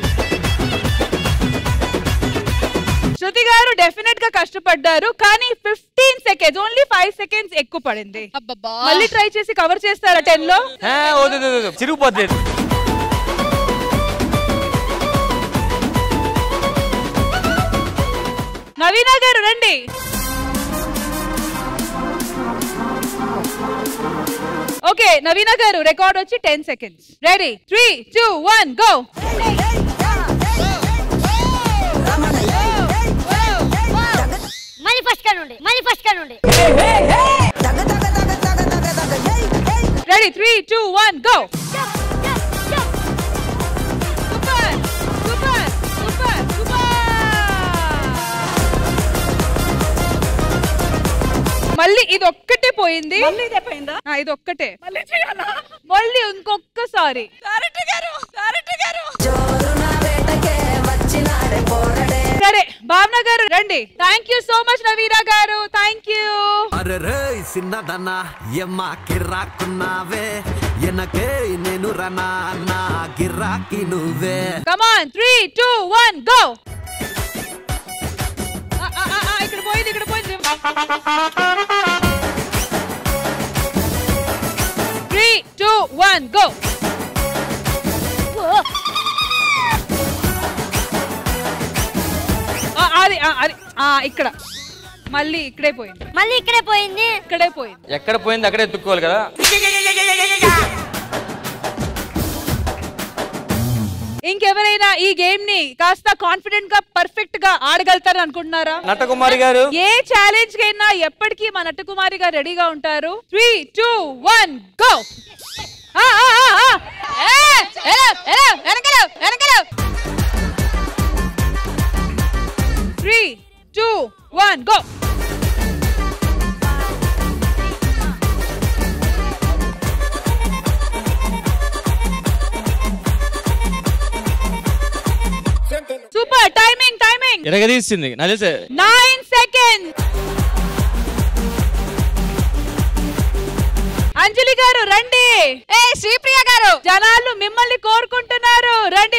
Speaker 9: శృతి గారు డెఫినెట్ గా కష్టపడ్డారు, కానీ 15 seconds, ఓన్లీ 5 seconds ఎక్కువ పడింది. మళ్ళీ ట్రై చేసి కవర్ చేస్తారా 10 లో?
Speaker 1: చిరిగిపోద్ది.
Speaker 9: నవీనా గారు రండి. ఓకే, నవీనా గారు రికార్డ్ వచ్చి 10 seconds. Ready, 3, 2, 1, go.
Speaker 2: మళ్ళీ ఫస్ట్ కా నుండి.
Speaker 9: Ready, 3, 2, 1, go. సూపర్. మళ్ళీ ఇది ఒక్కటే పోయింది. ఇది ఒక్కటే మళ్ళీ ఇంకొక్కసారి. సరే, భావన గారు రండి. Thank you so much Naveena గారు, థ్యాంక్ యూ.
Speaker 12: అరే సిన్నదన్నా ఎమ్మా కిర్రాకున్నావే ఎనకే నేను రనా నా గిర్రాకి నువ్వే.
Speaker 9: Come on, 3, 2, 1, go. ఇక్కడ పోయింది. 3, 2, 1, go. అది ఇక్కడ మళ్ళీ ఇక్కడే పోయింది.
Speaker 1: ఎక్కడ పోయింది అక్కడే ఎత్తుక్కోవాలి కదా.
Speaker 9: ఇంకెవరైనా ఈ గేమ్ ని కాస్త కాన్ఫిడెంట్ గా పర్ఫెక్ట్ గా ఆడగలుగుతారు అనుకుంటున్నారా?
Speaker 1: నటకుమారి గారు
Speaker 9: ఏ ఛాలెంజ్ కైనా ఎప్పటికీ మా నటకుమారి గారు రెడీగా ఉంటారు. 3, 2, 1, go. 3, 2, 1, go. సూపర్. టైమింగ్
Speaker 1: ఎరగదీసింది నాకు తెలుసు.
Speaker 9: 9 seconds. అంజలి గారు రండి. శ్రీప్రియ గారు, జనాలు మిమ్మల్ని కోరుకుంటున్నారు. రండి.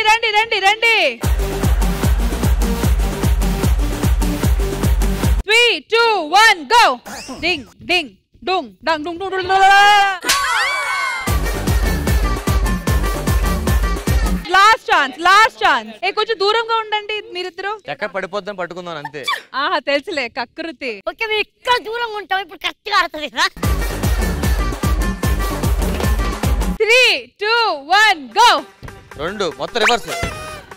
Speaker 9: 3, 2, 1, go. డింగ్ డింగ్ డుంగ్ డంగ్ డుంగ్ డుంగ్. Last chance. కొంచెం దూరంగా ఉండండి మీరిద్దరు.
Speaker 1: ఎక్కడ పడిపోద్దని పట్టుకుందాం అంతే.
Speaker 9: తెలుసులే, కకృతి.
Speaker 2: ఓకే, మీరు ఇక్కడ దూరంగా ఉంటాం. ఇప్పుడు కరెక్ట్ గా ఆడుతుంది.
Speaker 9: 3, 2, 1, go.
Speaker 1: 2 మొత్తం రివర్స్.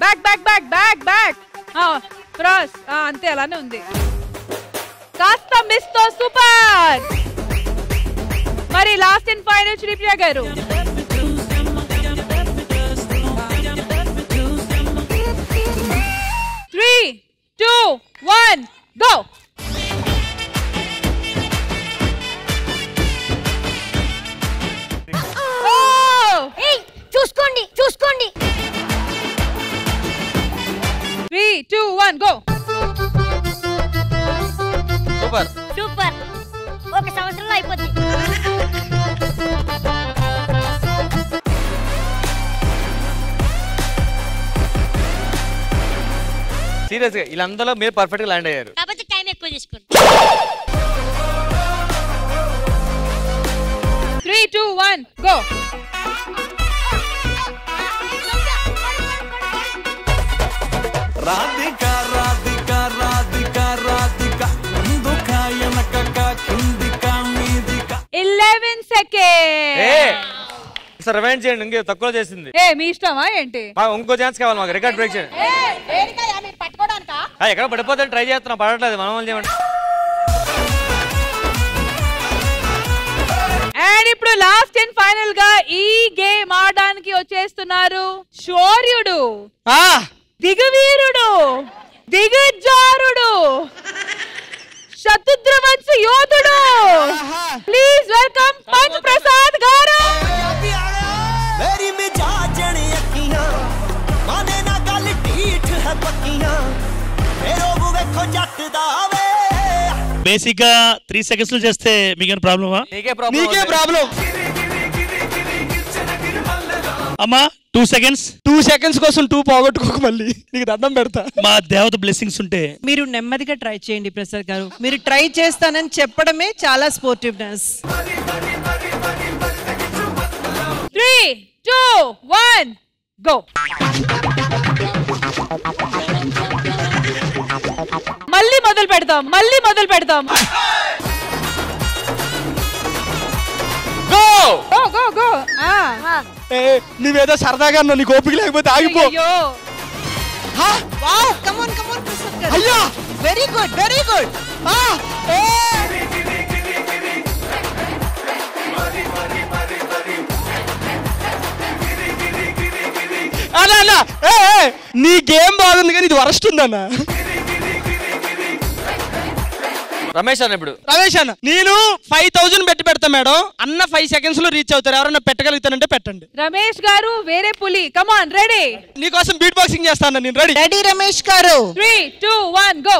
Speaker 9: బ్యాక్. క్రాస్. అంతే, అలానే ఉంది. కాస్త మిస్ తో సూపర్. మరి లాస్ట్ అండ్ ఫైనల్ శ్రీప్రియ గారు. 3, 2, 1, go.
Speaker 2: చూసుకోండి.
Speaker 9: 3, 2, 1, go.
Speaker 2: సూపర్. ఒక సంవత్సరంలో అయిపోద్ది.
Speaker 1: సీరియస్ గా వీళ్ళందరూ మీరు పర్ఫెక్ట్ గా ల్యాండ్ అయ్యారు.
Speaker 2: కాకపోతే టైం ఎక్కువ తీసుకోండి.
Speaker 9: 3, 2, 1 గో.
Speaker 12: రాధిక రాధిక రాధిక రాధిక ముందుక వెనకక కిందిక మీదిక
Speaker 9: 11 సెకండ్స్.
Speaker 1: సార్ రివైండ్ చేయండి, ఇంకే తక్కువ చేసింది.
Speaker 9: మీ ఇష్టమా ఏంటి?
Speaker 1: ఇంకో ఛాన్స్ కావాలి మాకు, రికార్డ్ బ్రేక్ చేయండి. ఎక్కడ పడిపోతే ట్రై చేస్తున్నాం, పడట్లేదు, మనం చేయమండి.
Speaker 9: అండ్ ఇప్పుడు లాస్ట్ అండ్ ఫైనల్ గా ఈ గేమ్ ఆడడానికి వచ్చేస్తున్నారు శౌర్యుడు, దిగవీరుడు, దిగజారుడు, శతద్రవంశ యోధుడు. ప్లీజ్ వెల్కమ్ పంచ్ ప్రసాద్ గారు.
Speaker 12: मेरी मिजाजन अखियां माने ना गल ढीठ है पक्कियां मेरो वेखो जट दा वे
Speaker 4: బేసిక్ గా 3 సెకండ్స్ లో చేస్తే మీకేం ప్రాబ్లమా?
Speaker 1: నీకే
Speaker 3: ప్రాబ్లం.
Speaker 4: అమ్మా 2 సెకండ్స్.
Speaker 3: 2 సెకండ్స్ కోసం 2 పోగొట్టుకోక మళ్ళీ నీకు దండం పెడతా.
Speaker 4: మా దేవత బ్లెస్సింగ్స్ ఉంటే
Speaker 10: మీరు నెమ్మదిగా ట్రై చేయండి ప్రసాద్ గారు. మీరు ట్రై చేస్తానని చెప్పడమే చాలా స్పోర్టివ్నెస్.
Speaker 9: 3, 2, 1 గో. మళ్ళీ మొదలు పెడతాం. Go go go.
Speaker 3: నీవేదో సరదాగా అన్నావు, నీకు ఓపిక లేకపోతే ఆగిపో.
Speaker 10: వావ్ కమ్ ఆన్ ప్రసాద్ గారు.
Speaker 3: అయ్యా
Speaker 10: వెరీ గుడ్ వెరీ గుడ్.
Speaker 3: అన్నా నీ గేమ్ బాగుంది కానీ ఇది వరస్ట్ ఉందన్న.
Speaker 1: రమేష్ అన్న ఇప్పుడు
Speaker 3: నేను 5000 పెడతా మేడం. అన్న 5 సెకండ్స్ లో రీచ్ అవుతారు. ఎవరన్నా పెట్టగలుగుతానంటే పెట్టండి.
Speaker 9: రమేష్ గారు వేరే పులి. Come on ready.
Speaker 3: నీకోసం బీట్ బాక్సింగ్ చేస్తాను నేను.
Speaker 10: రెడీ రమేష్ గారు.
Speaker 9: 3, 2, 1 గో.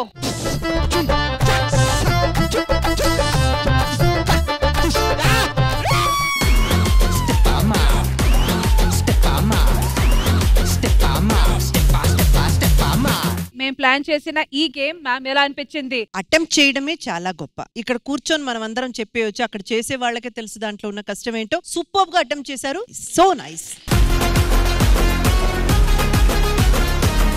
Speaker 9: మేము ప్లాన్ చేసిన ఈ గేమ్ మ్యామ్ ఎలా అనిపించింది?
Speaker 10: అటెంప్ట్ చేయడమే చాలా గొప్ప. ఇక్కడ కూర్చొని మనం అందరం చెప్పేయచ్చు, అక్కడ చేసే వాళ్ళకే తెలుసు దాంట్లో ఉన్న కష్టం ఏంటో. సూపర్ గా అటెంప్ట్ చేశారు. So nice.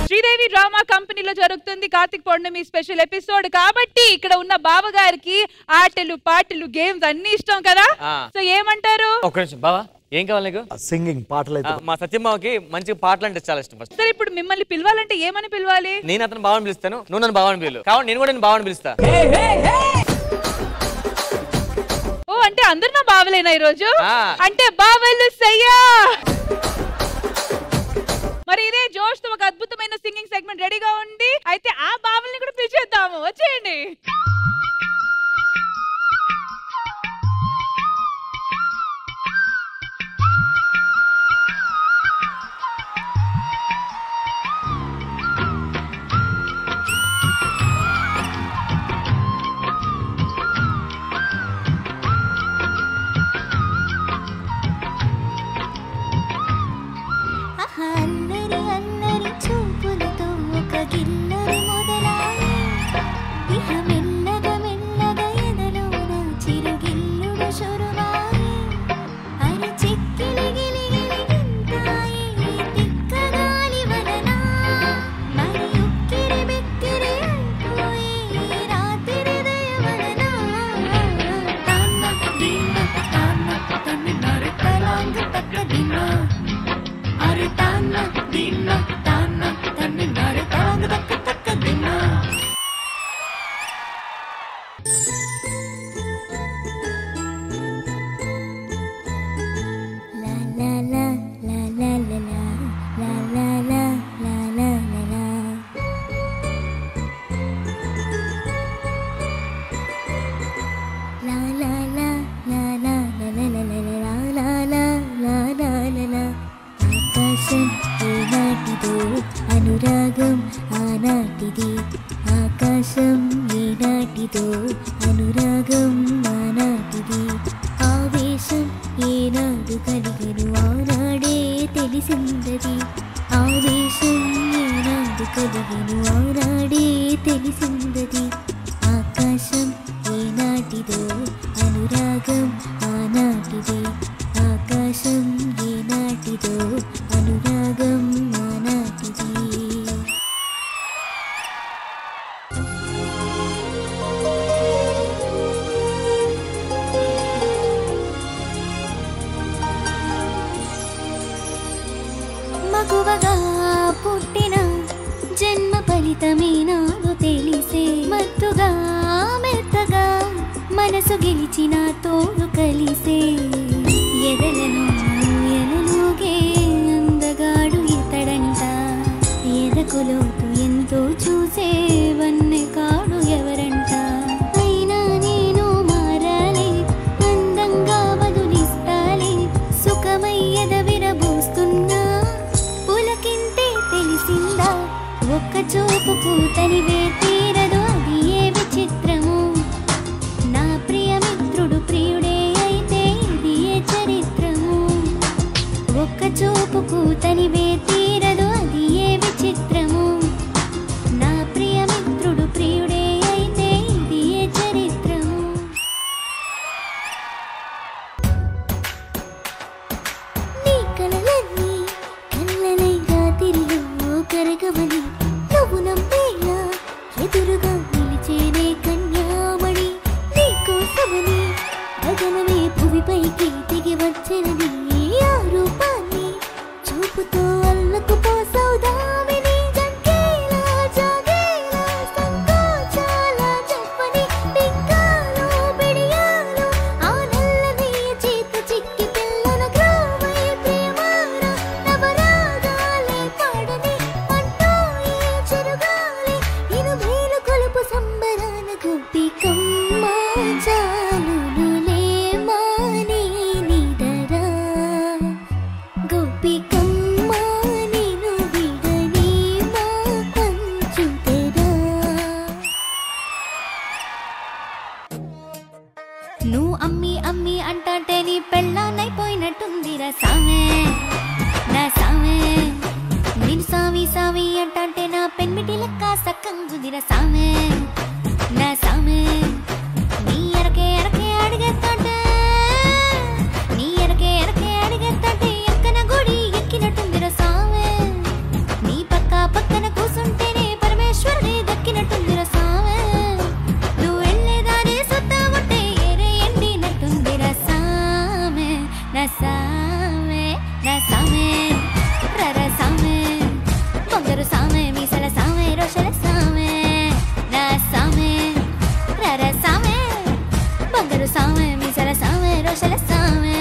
Speaker 9: శ్రీదేవి డ్రామా కంపెనీలో జరుగుతుంది కార్తీక పౌర్ణమి స్పెషల్ ఎపిసోడ్ కాబట్టి ఇక్కడ ఉన్న బావ గారికి ఆటలు పాటలు గేమ్స్ అన్ని ఇష్టం కదా. సో ఏమంటారు?
Speaker 1: ఒక్క నిమిషం బావా, ఏం కావాలి నీకు?
Speaker 5: సింగింగ్ పాటలు.
Speaker 1: మా సత్యమ్మావకి మంచి పాటలు అంటే చాలా ఇష్టం.
Speaker 9: సరే ఇప్పుడు మిమ్మల్ని పిలవాలంటే ఏమని పిలవాలి?
Speaker 1: నేను అతను బావని పిలుస్తాను, నువ్వు నన్ను బావని పిలు. కాబట్టి నేను కూడా నేను బావని పిలుస్తా.
Speaker 9: ఓ అంటే అందరు నా బావలేనా ఈరోజు? అంటే బావలు సయ్యా. మరి ఇదే జోష్ తో ఒక అద్భుతమైన సింగింగ్ సెగ్మెంట్ రెడీగా ఉంది. అయితే ఆ బావల్ని కూడా పిలిచేద్దాము. వచ్చేయండి.
Speaker 13: అనురాగం ఆనాటిది ఆకాశం ఈనాటిదో అనురాగం ఆనాటిది ఆవేశం ఏనాడు కలిగెను ఆనాడే తెలిసిందది ఆవేశం ఏనాడు కలిగెను ఆనాడే తెలిసిందది లోతు ఎంతో చూసేవన్నే కాడు ఎవరంట. అయినా నేను మారాలి, అందంగా వదులిస్తాలి, సుఖమయ్యద విరబోస్తున్నా పులకింతే తెలిసిందా. ఒక్క చూపుకు తనివే తీరదు, అది ఏ విచిత్రము. నా ప్రియమిత్రుడు ప్రియుడే అయితే ఇది ఏ చరిత్రము. ఒక్క చూపుకు తనివే తీరదు, అది ఏ విచిత్రము. నా ప్రియమిత్రుడు ప్రియుడే అయితే ఇది ఏ చరిత్రము. నీ కలలన్నీ కళ్ళలై రాత్రిలో కరగవని నువ్వు నమ్మేలా ఎదురుగా నిలిచేనే కన్యామణి. నీకోసమని గగనమే భూమిపైకి దిగి వచ్చెనని ఆ రూపాన్ని చూపుతో అల్లకు పోసౌదామిని. జంకేలా జాగేలా సంకోచాల చెప్పని పింకాలు బిడియాలు ఆ నల్లని చేత చిక్కి పిల్లల గ్రోవై ప్రేమార నవరాగాలే పాడని అంటూ ఈ చెరుగాలి ఇను మేలు కొలుపు సంబరాన గోపికమ్మ చాలునులే మాని నిదరా. గోపికమ్మ నిను విడని మా పంచుతెరా. నువ్వు అమ్మి అమ్మి అంటాంటే నీ పెళ్ళాన్నైపోయినట్టుందిరా సామే నా సామే. నేను సామి సామి అంటాంటే నా పెన్మిటి లెక్క సక్కంగుదిరా సామే నా సామే. నీ ఎరకే ఎరకే అడిగేస్తాంటే, నీ ఎరకే ఎరకే అడిగేస్తాంటే ఎక్కన గుడి ఎక్కినట్టుందిరా సామే. నీ పక్క పక్కన కూసుంటేనే పరమేశ్వరుడే దక్కినట్టుందిరా సామే. నువ్వు వెళ్ళేదానే సొత్తా ఉంటే ఏరే ఎండినట్టుందిరా సామే నా సామే నా సామే. రర సామే బంగారు సామే మీసల సామే రోషల సామే నా సామే. రర సామే బంగారు సామే మీసల సామే రోషల సామే.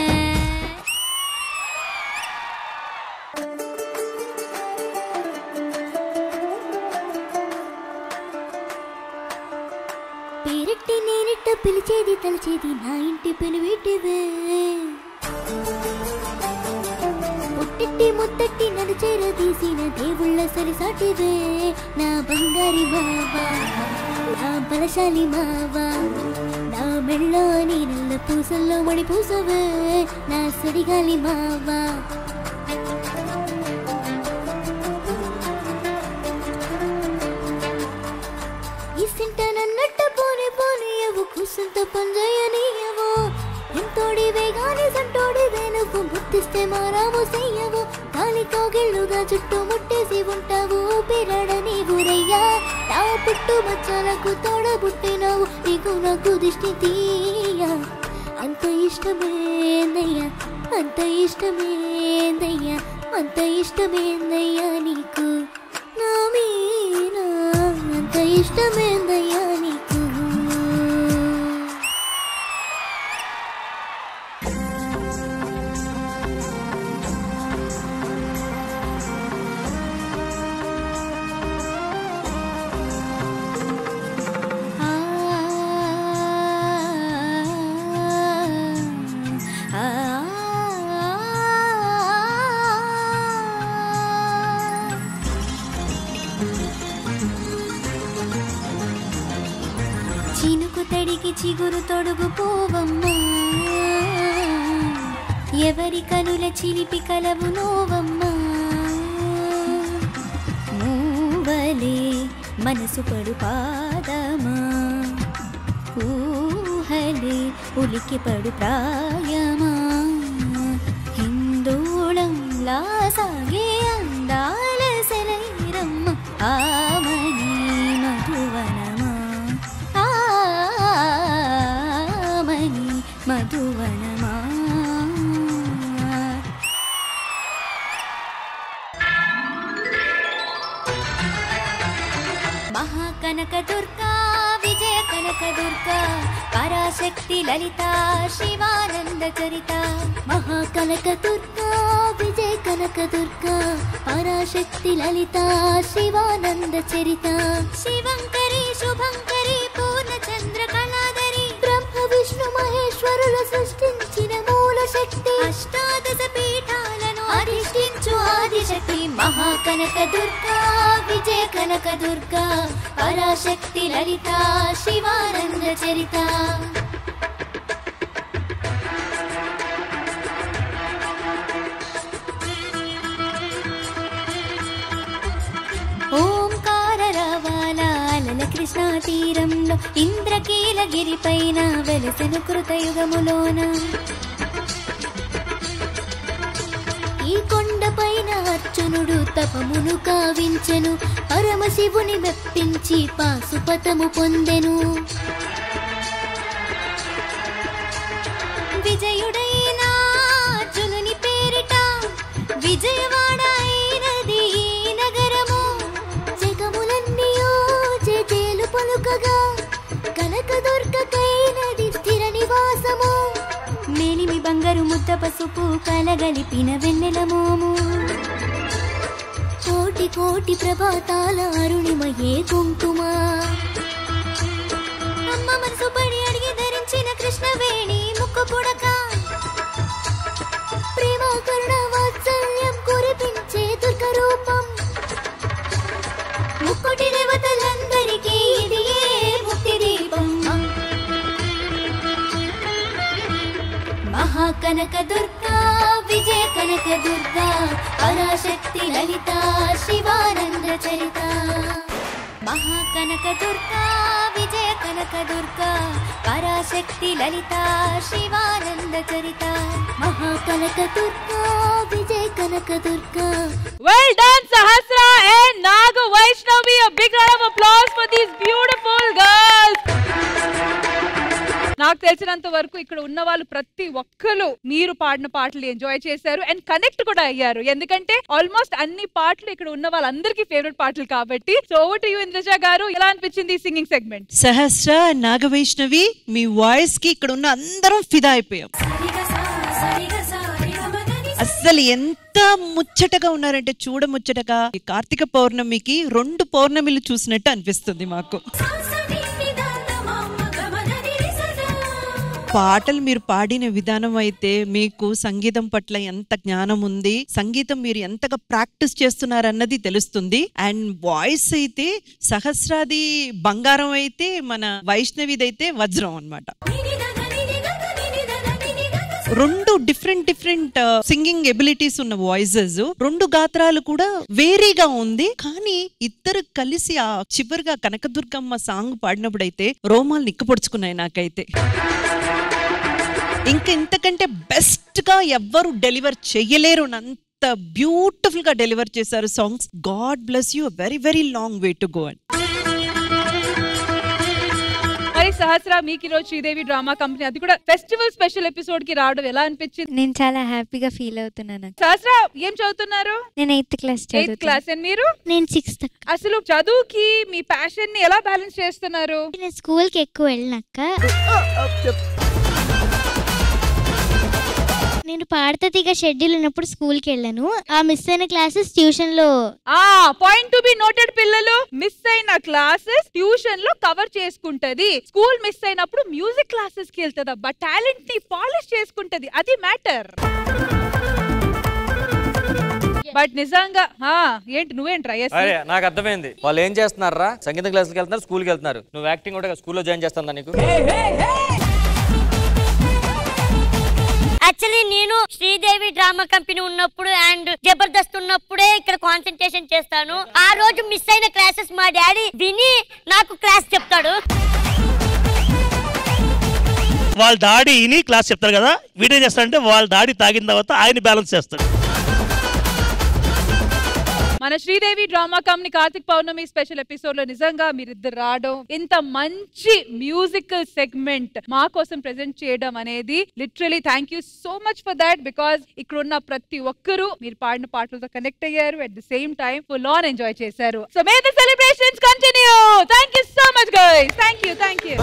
Speaker 13: పేరెట్టి నేనిట్ట పిలిచేది తలచేది నా ఇంటి పిలివిటివే. ముట్టెట్టి ముత్తట్టి నన్ను చేరదీసిన దేవుళ్ళ సరిసాటివే. నా బంగారి బావా నా బలశాలి మావా, నా మెళ్ళో నీ నల్ల పూసల్లో మణి పూసవే నా సడిగాలి మావా. ఈ సింట నన్నట్ట పోనే పోనీయవు, కూసంత పంజయనీయవు. ఎంతోడి వేగాని సంటోడి వేనుకు ముట్టిస్తే మారాము చెయ్యవు. గాలి కోగిళ్ళుగా చుట్టూ ముట్టేసి ఉంటావు పిరడ నీవురయ్యా. నా పుట్టు మచ్చలకు తోడబుట్టినావు, నీకు నాకు దిష్టి తీయ. అంత ఇష్టమేందయ్యా అంత ఇష్టమేందయ్యా అంత ఇష్టమేందయ్యా నీకు నా మీనా అంత ఇష్టమేందయ్యా నీకు. చినుకు తడికి చిగురు తొడుగు పోవమ్మా, ఎవరి కనుల చిలిపి కలవు నోవమ్మా. మూవలే మనసు పడు పాదమా, ఊహలే ఉలికి పడు ప్రాయమా. హిందోళంలా సాగే అందాల సెలైరమ్మ ఆమని మధువనమా, ఆమని మధువనమా. మహాకనక దుర్గా విజయ కనక కనకదుర్గా పరాశక్తి లలిత శివానంద చరిత మహాకనకదుర్గా విజయ కనకదుర్గా పరాశక్తి లలిత శివానంద చరిత శివంకరి శుభంకరి పూర్ణచంద్ర కళాధరి బ్రహ్మ విష్ణు మహేశ్వరుల సృష్టించిన మూల శక్తి అష్టాదశ పీఠాలను అధిష్ఠించు ఆదిశక్తి మహాకనకదుర్గా విజయ కనకదుర్గా పరాశక్తి లలిత శివానంద చరిత ఓంకార రావాల కృష్ణా తీరంలో ఇంద్రకీలగిరి పైన వెలసెను కృతయుగములోన ఈ కొండపైన అర్జునుడు తపమును కావించెను పరమశివుని మెప్పించి పాశుపతము పొందెను విజయుడైన అర్జునుని పేరిట విజయవాడ అయినది ఈ నగరము జగములన్నీయో జేజేలు పలుకగా కనకదుర్గకైనది స్థిర నివాసము మేలిమి బంగారు ముద్ద పసుపు కలగలిపిన వెన్నెల మోము కోటి కోటి ప్రభాతాల అరుణిమయే కుంకుమ అమ్మ మనసు పడి అడిగి ధరించిన కృష్ణవేణి ముక్కు పుడక ప్రేమ కరుణ వాత్సల్యం కురిపించే దుర్గ రూపం ముక్కోటి దేవతలందరికీ ఇది ఏ ముక్తి దీపం మహాకనకదుర్గా విజయ కనకదుర్గా పరాశక్తి లలిత శివానంద చరిత మహాకనకదుర్గా విజయ కనకదుర్గా పరాశక్తి లలిత శివానంద చరిత మహాకనకదుర్గా విజయ Kanakadurga.
Speaker 9: Well done, Sahasra and Naga Vaishnavi. A big round of applause for these beautiful girls. నాకు తెలిసినంత వరకు ఇక్కడ ఉన్న వాళ్ళు ప్రతి ఒక్కరు మీరు పాడిన పాటలు ఎంజాయ్ చేశారు అండ్ కనెక్ట్ కూడా అయ్యారు. ఎందుకంటే ఆల్మోస్ట్ అన్ని పాటలు ఇక్కడ ఉన్న వాళ్ళందరికీ ఫేవరెట్ పాటలు కాబట్టి. So over to you Indraja గారు, ఎలా అనిపించింది ఈ సింగింగ్ సెగ్మెంట్?
Speaker 10: సహస్ర, నాగవైష్ణవి, మీ వాయిస్ కి ఇక్కడ ఉన్న అందరం ఫిదా అయిపోయాం. అస్సలు ఎంత ముచ్చటగా ఉన్నారంటే చూడముచ్చటగా. ఈ కార్తీక పౌర్ణమికి 2 పౌర్ణమిలు చూసినట్టు అనిపిస్తుంది మాకు. పాటలు మీరు పాడిన విధానం అయితే మీకు సంగీతం పట్ల ఎంత జ్ఞానం ఉంది, సంగీతం మీరు ఎంతగా ప్రాక్టీస్ చేస్తున్నారన్నది తెలుస్తుంది. అండ్ వాయిస్ అయితే సహస్రాది బంగారం అయితే మన వైష్ణవిదైతే వజ్రం అన్నమాట. 2 డిఫరెంట్ సింగింగ్ ఎబిలిటీస్ ఉన్న వాయిసెస్, 2 గాత్రాలు కూడా వేరీగా ఉంది. కానీ ఇద్దరు కలిసి ఆ చివరిగా కనకదుర్గమ్మ సాంగ్ పాడినప్పుడైతే రోమాలు నిక్కపొడుచుకున్నాయి నాకైతే. ఇంకా ఇంతకంటే బెస్ట్ గా ఎవ్వరు డెలివర్ చెయ్యలేరు. అంత బ్యూటిఫుల్ గా డెలివర్ చేశారు songs. God bless you. Very very long way to go.
Speaker 9: మరి సహస్ర, మీకు ఈరోజు శ్రీదేవి డ్రామా కంపెనీ, అది కూడా ఫెస్టివల్ స్పెషల్ ఎపిసోడ్ కి రావడం ఎలా అనిపించింది?
Speaker 14: నేను చాలా హ్యాపీగా ఫీల్ అవుతున్నాను.
Speaker 9: సహస్ర, ఏం చదువుతున్నారు?
Speaker 14: నేను 8th class.
Speaker 9: 8th class. And మీరు?
Speaker 14: నేను 6th.
Speaker 9: అసలు చదువుకి మీ ప్యాషన్ ని ఎలా బ్యాలెన్స్ చేస్తున్నారు?
Speaker 14: నేను స్కూల్ కి ఎక్కువ వెళ్ళినాక నేను పాడతీగా షెడ్యూల్ ఉన్నప్పుడు స్కూల్ కి వెళ్ళాను. ఆ మిస్ అయిన క్లాసెస్ ట్యూషన్ లో.
Speaker 9: పాయింట్ టు బి నోటెడ్ పిల్లలు. మిస్ అయిన క్లాసెస్ ట్యూషన్ లో కవర్ చేసుకుంటది. స్కూల్ మిస్ అయినప్పుడు మ్యూజిక్ క్లాసెస్ కి వెళ్తుంది. అబ్బా, టాలెంట్ ని పాలిష్ చేసుకుంటది. అది మ్యాటర్. బట్ నిజంగా ఏంటి నువ్వేంట్రా?
Speaker 1: అరే నాకు అర్థమైంది. వాళ్ళు ఏం చేస్తున్నారా? సంగీతం క్లాసులకి వెళ్తున్నారు, స్కూల్కి వెళ్తున్నారు. నువ్వు యాక్టింగ్ కూడా స్కూల్లో జాయిన్ చేస్తుందా నీకు?
Speaker 2: యాక్చువల్లీ నేను శ్రీదేవి డ్రామా కంపెనీ ఉన్నప్పుడు అండ్ జబర్దస్త్ ఉన్నప్పుడే ఇక్కడ కాన్సన్ట్రేషన్ చేస్తాను. ఆ రోజు మిస్ అయిన క్లాసెస్ మా డాడీ విని నాకు క్లాస్ చెప్తాడు.
Speaker 4: వాళ్ళ డాడీ విని క్లాస్ చెప్తారు కదా, వీడేం చేస్తాడంటే వాళ్ళ డాడీ తాగిన తర్వాత ఆయన బ్యాలెన్స్ చేస్తాడు.
Speaker 9: మన శ్రీదేవి డ్రామా కంపెనీ కార్తిక్ పౌర్ణమి స్పెషల్ ఎపిసోడ్ లో నిజంగా మీరిద్దరు రావడం, ఇంత మంచి మ్యూజికల్ సెగ్మెంట్ మా కోసం ప్రెజెంట్ చేయడం అనేది literally thank you so much for that. Because ఇక్కడ ఉన్న ప్రతి ఒక్కరూ మీరు పాడిన పాటలతో కనెక్ట్ అయ్యారు, at the same time full on enjoy చేశారు. So may the celebrations continue. Thank you so much guys. Thank you.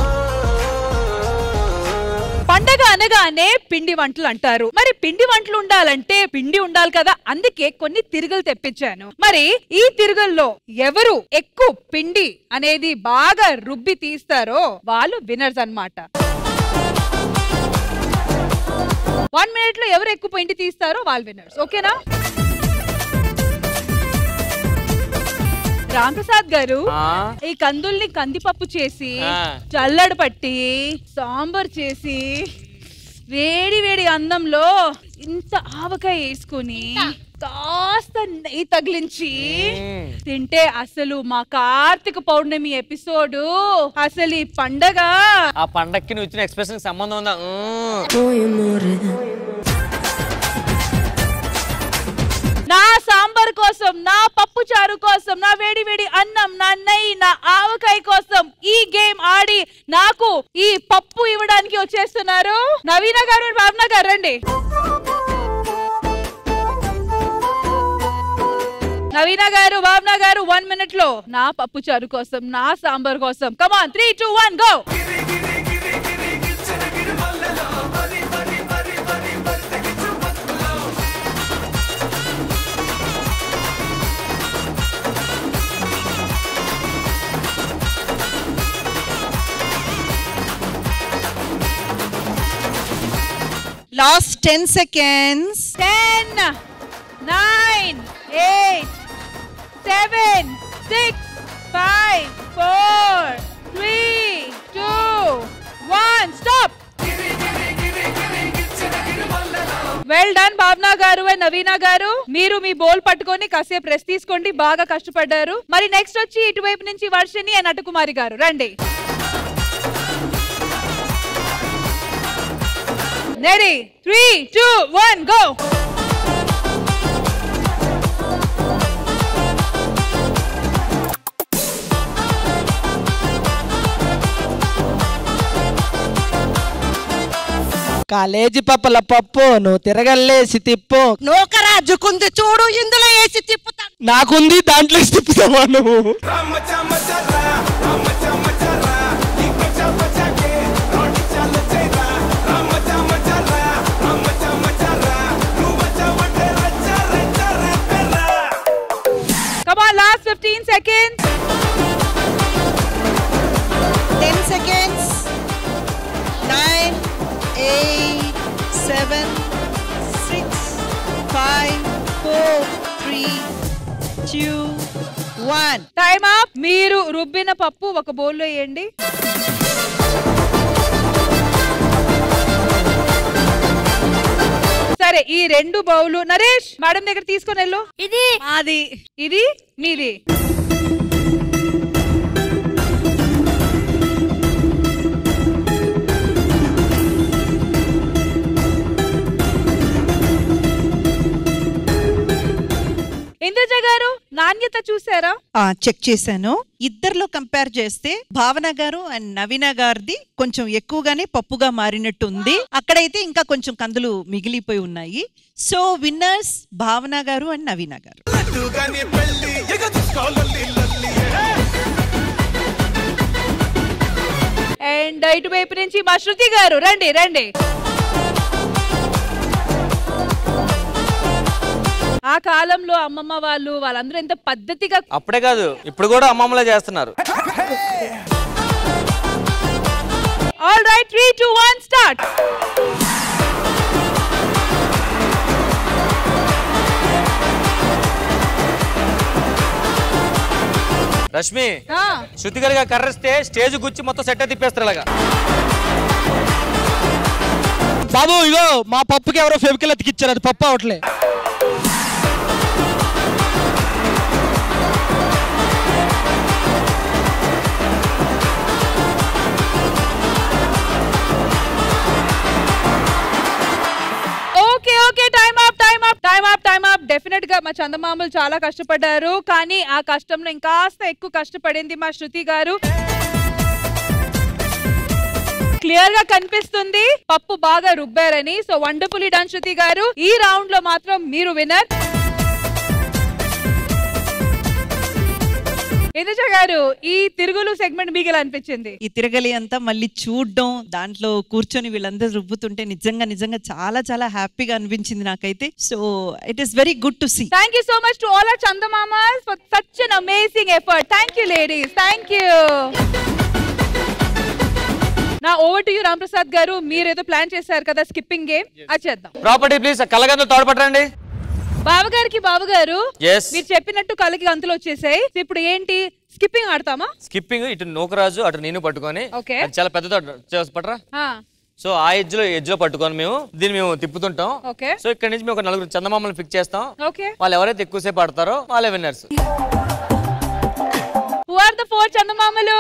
Speaker 9: పండగ అనగానే పిండి వంటలు అంటారు. మరి పిండి వంటలు ఉండాలంటే పిండి ఉండాలి కదా, అందుకే కొన్ని తిరుగులు తెప్పించాను. మరి ఈ తిరుగుల్లో ఎవరు ఎక్కువ పిండి అనేది బాగా రుబ్బి తీస్తారో వాళ్ళు విన్నర్స్ అన్నమాట. 1 minute లో ఎవరు ఎక్కువ పిండి తీస్తారో వాళ్ళు విన్నర్స్. ఓకేనా? రాంప్రసాద్ గారు, ఈ కందుల్ని కందిపప్పు చేసి చల్లడి పట్టి సాంబార్ చేసి వేడి వేడి అన్నంలో ఇంత ఆవకాయ వేసుకుని కాస్త నెయ్యి తగిలించి తింటే అసలు మా కార్తీక పౌర్ణమి ఎపిసోడ్ అసలు ఈ పండగ.
Speaker 1: ఆ పండక్కి నువ్వు ఇచ్చిన ఎక్స్ప్రెషన్ సంబంధం ఉందా?
Speaker 9: నా సాంబార్ కోసం, నా పప్పు చారు కోసం, నా వేడి వేడి అన్నం, నా నెయ్యి, నా ఆవకాయ కోసం ఈ గేమ్ ఆడి నాకు ఈ పప్పు ఇవ్వడానికి వచ్చేస్తున్నారు నవీన గారు, భావన గారు. రండి. నవీన గారు, భావన గారు 1 minute లో నా పప్పు చారు కోసం, నా సాంబార్ కోసం. కమాన్, 3, 2, 1 go.
Speaker 10: Last 10 seconds.
Speaker 9: 10, 9, 8, 7, 6, 5, 4, 3, 2, 1. Stop. Well done భావన గారు అండ్ నవీన గారు. మీరు మీ బౌల్ పట్టుకొని కాసేపు రెస్ట్ తీసుకోండి, బాగా కష్టపడ్డారు. మరి నెక్స్ట్ వచ్చి ఇటువైపు నుంచి వర్షిని అండ్ నటకుమారి గారు. రండి. Ready? 3, 2, 1 go.
Speaker 3: కాలేజీ పప్పుల పప్పు నువ్వు తిరగలేసి తిప్పు,
Speaker 10: నూకరాజుకుంది చూడు, ఇందులో వేసి తిప్పుతా.
Speaker 3: నాకుంది దాంట్లో తిప్పుతావా నువ్వు?
Speaker 9: Come on, last 15 seconds.
Speaker 10: 10 seconds. 9, 8, 7, 6, 5, 4, 3, 2, 1.
Speaker 9: Time up. మీరు రుబ్బిన పప్పు ఒక బౌల్లో వేయండి. సరే, ఈ 2 బౌలు నరేష్ మేడం దగ్గర తీసుకొని వెళ్ళు.
Speaker 2: ఇది
Speaker 9: మాది, ఇది మీది. ఇంద్రజ గారు, నాణ్యత చూసారా?
Speaker 10: చెక్ చేశాను. ఇద్దరిలో కంపేర్ చేస్తే భావన గారు అండ్ నవీన గారిది కొంచెం ఎక్కువగానే పప్పుగా మారినట్టు ఉంది. అక్కడైతే ఇంకా కొంచెం కందులు మిగిలిపోయి ఉన్నాయి. సో విన్నర్స్ భావన గారు అండ్ నవీన గారు.
Speaker 9: అండ్ ఇటువైపు నుంచి మా శృతి గారు. రండి రండి. ఆ కాలంలో అమ్మమ్మ వాళ్ళందరూ ఎంత పద్ధతిగా,
Speaker 1: అప్పుడే కాదు ఇప్పుడు కూడా అమ్మమ్మలే చేస్తున్నారు.
Speaker 9: All right, 3, 2, 1 start.
Speaker 1: Rashmi, Shruti గారిగా కర్రిస్తే స్టేజ్ గుచ్చి మొత్తం సెట్ తిప్పేస్తారు ఇలాగా.
Speaker 3: బాబు ఇగో మా పప్పుకి ఎవరో ఫెవికల్ అతికిచ్చారు, అది పప్పు అవట్లే.
Speaker 9: Okay, time up. డెఫినెట్ గా మా చందమామలు చాలా కష్టపడ్డారు, కానీ ఆ కష్టంలో ఇంకాస్త ఎక్కువ కష్టపడింది మా శృతి గారు. క్లియర్ గా కనిపిస్తుంది పప్పు బాగా రుబ్బారని. సో వండర్ఫుల్లీ డన్ శృతి గారు. ఈ రౌండ్ లో మాత్రం మీరు విన్నర్. ఇందుజ గారు, ఈ తిరుగులు సెగ్మెంట్ మీకు ఎలా అనిపించింది?
Speaker 10: ఈ తిరగలి అంతా మళ్ళీ చూడడం, దాంట్లో కూర్చొని వీళ్ళందరూ రుబ్బుతుంటే నిజంగా చాలా చాలా హ్యాపీగా అనిపించింది నాకైతే. So it is very good to see.
Speaker 9: Thank you so much to all our చందమామాస్ for such an amazing effort. Thank you ladies, thank you. నా over to you Ramprasad garu, మీరు ఏదో ప్లాన్ చేశారు కదా స్కిప్పింగ్ గేమ్, అది చేద్దాం.
Speaker 1: ప్రాపర్టీ ప్లీజ్ కళ్ళగంతో తోడపట్టండి.
Speaker 9: బావగారికి బావగారు, మీరు చెప్పినట్టు కళ్ళకి గంతులు వచ్చేసాయి. ఇప్పుడు ఏంటి, స్కిప్పింగ్ ఆడతామా?
Speaker 1: స్కిప్పింగ్ ఇటు నూకరాజు అటు నేను పట్టుకొని, అది చాలా పెద్దతో పట్టరా. సో ఆ ఎడ్జ్ లో పట్టుకొని దీన్ని మేము తిప్పుతుంటాం. సో ఇక్కడ నుంచి మేము ఒక 4 చందమామలు ఫిక్స్ చేస్తాం. వాళ్ళు ఎవరైతే ఎక్కువసేపు ఆడతారో వాళ్ళే విన్నర్స్.
Speaker 9: Who are the 4 చందమామలు?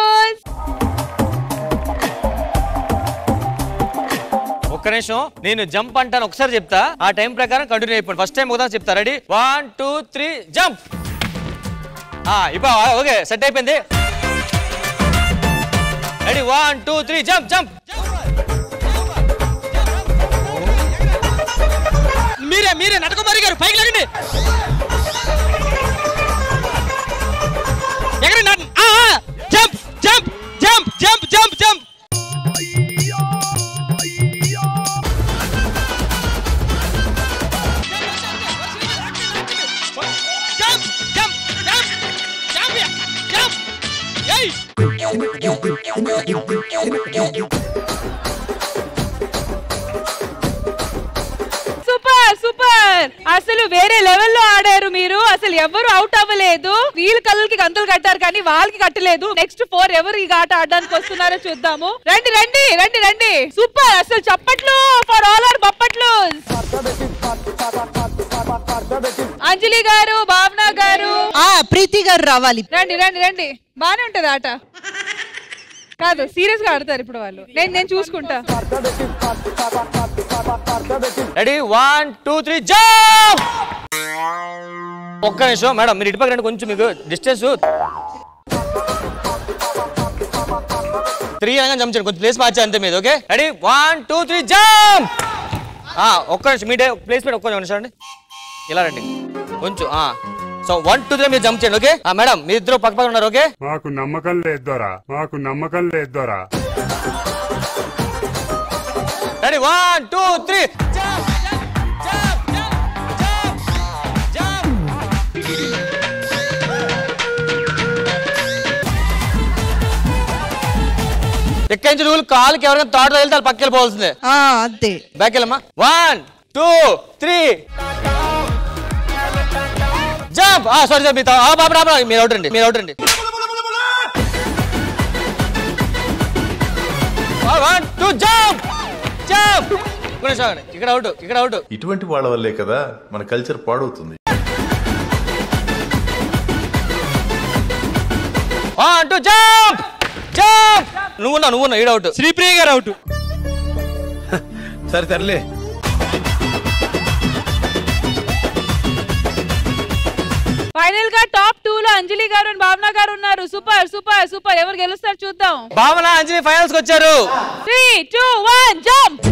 Speaker 1: ఒక్క నిమిషం, నేను జంప్ అంటాను, ఒకసారి చెప్తా, ఆ టైం ప్రకారం కంటిన్యూ అయిపోయింది. ఫస్ట్ టైం ఒకసారి చెప్తా. Ready 1 2 3 jump. ఇప్పుడు ఓకే, సెట్ అయిపోయింది. Ready 1 2 3 jump jump.
Speaker 3: మీరే నటకుమారి గారు పైకి లేకండి. Jump jump jump jump jump jump.
Speaker 9: Super super, అసలు వేరే లెవెల్లో ఆడారు మీరు. అసలు ఎవరు అవుట్ అవ్వలేదు. వీళ్ళ కళ్ళకి గంతులు కట్టారు కానీ వాళ్ళకి కట్టలేదు. నెక్స్ట్ 4 ఎవరు ఈ ఆట ఆడడానికి వస్తున్నారో చూద్దాము. రండి రండి రండి రండి. సూపర్, అసలు చప్పట్లు ఫర్ ఆల్ ఆర్ బప్పట్లు. అంజలి గారు, భావన గారు,
Speaker 10: ప్రీతి గారు రావాలి.
Speaker 9: రండి రండి రండి. బానే ఉంటది ఆట. కాదు, సీరియస్ గా ఆడతారు ఇప్పుడు వాళ్ళు. నేను చూసుకుంటా.
Speaker 1: Ready 1 2 3 jump. ఒక్క నిమిషం మేడం, మీరు ఇటు పక్క రండి, కొంచెం మీకు డిస్టెన్స్ 3 అనగా జంప్ చేయండి, కొంచెం ప్లేస్ మార్చే అంతే మీద. Okay ready 1 2 3 jump. ఒక్క నిమిషం మీ ప్లేస్ పెట్టి ఒక్క నిమిషం అండి, ఇలా రండి కొంచెం. సో 1 2 3 మీరు జంప్ చేయండి. ఓకే మేడం, మీ ఇద్దరు పక్క పక్కన ఉన్నారు. ఓకే,
Speaker 15: మాకు నమ్మకం లేదు దొరా, మాకు నమ్మకం లేదు దొరా.
Speaker 1: రెడీ 1 2 3 ఎక్కడి రూల్, కాలుకి ఎవరైనా తాడులో వెళ్తే వాళ్ళు పక్కకి వెళ్ళిపోవాల్సిందే.
Speaker 10: అంతే,
Speaker 1: బ్యాక్ వెళ్ళమ్మా. 1 2 3 జంప్. సారీ సార్, మీరు అవుట్ రండి, మీరు అవుట్ రండి. 1 2 జంప్ జంప్. ఇక్కడ అవుట్, ఇక్కడ అవుట్.
Speaker 16: ఇటువంటి వాళ్ళ వల్లే కదా మన కల్చర్ పాడవుతుంది.
Speaker 1: 1 2 జంప్ జంప్. నువ్వున్నా ఈడ అవుట్.
Speaker 3: శ్రీప్రియ గారు అవుట్.
Speaker 16: సరే తరలే.
Speaker 9: ఫైనల్ గా టాప్ 2 లో అంజలి గారు అండ్ భావన గారు ఉన్నారు. Super super super. ఎవరు గెలుస్తారు చూద్దాం.
Speaker 1: భావన అంజలి ఫైనల్స్ కి వచ్చారు.
Speaker 9: 3 2 1 జంప్.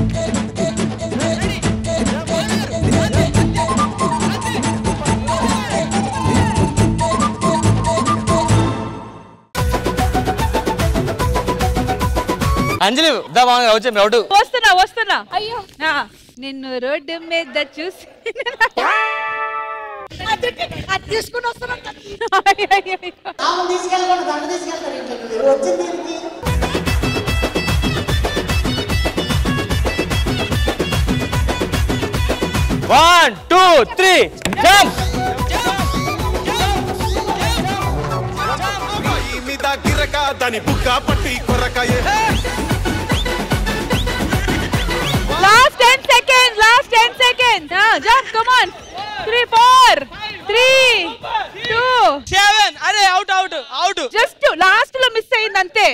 Speaker 1: అంజలి దా భావన వచ్చే మీరు అవుట్.
Speaker 9: వస్తున్నా. అయ్యో, నిన్ను రోడ్డు మీద చూసి తీసుకుని వస్తున్నా. 1 2 3 జంప్.
Speaker 12: దాని బుక్క పట్టి కొరకాయే.
Speaker 9: Last 10 seconds. Jump, come on. 3 4 3 2
Speaker 3: 7. అరే అవుట్.
Speaker 9: జస్ట్ లాస్ట్ లో మిస్ అయింది అంతే.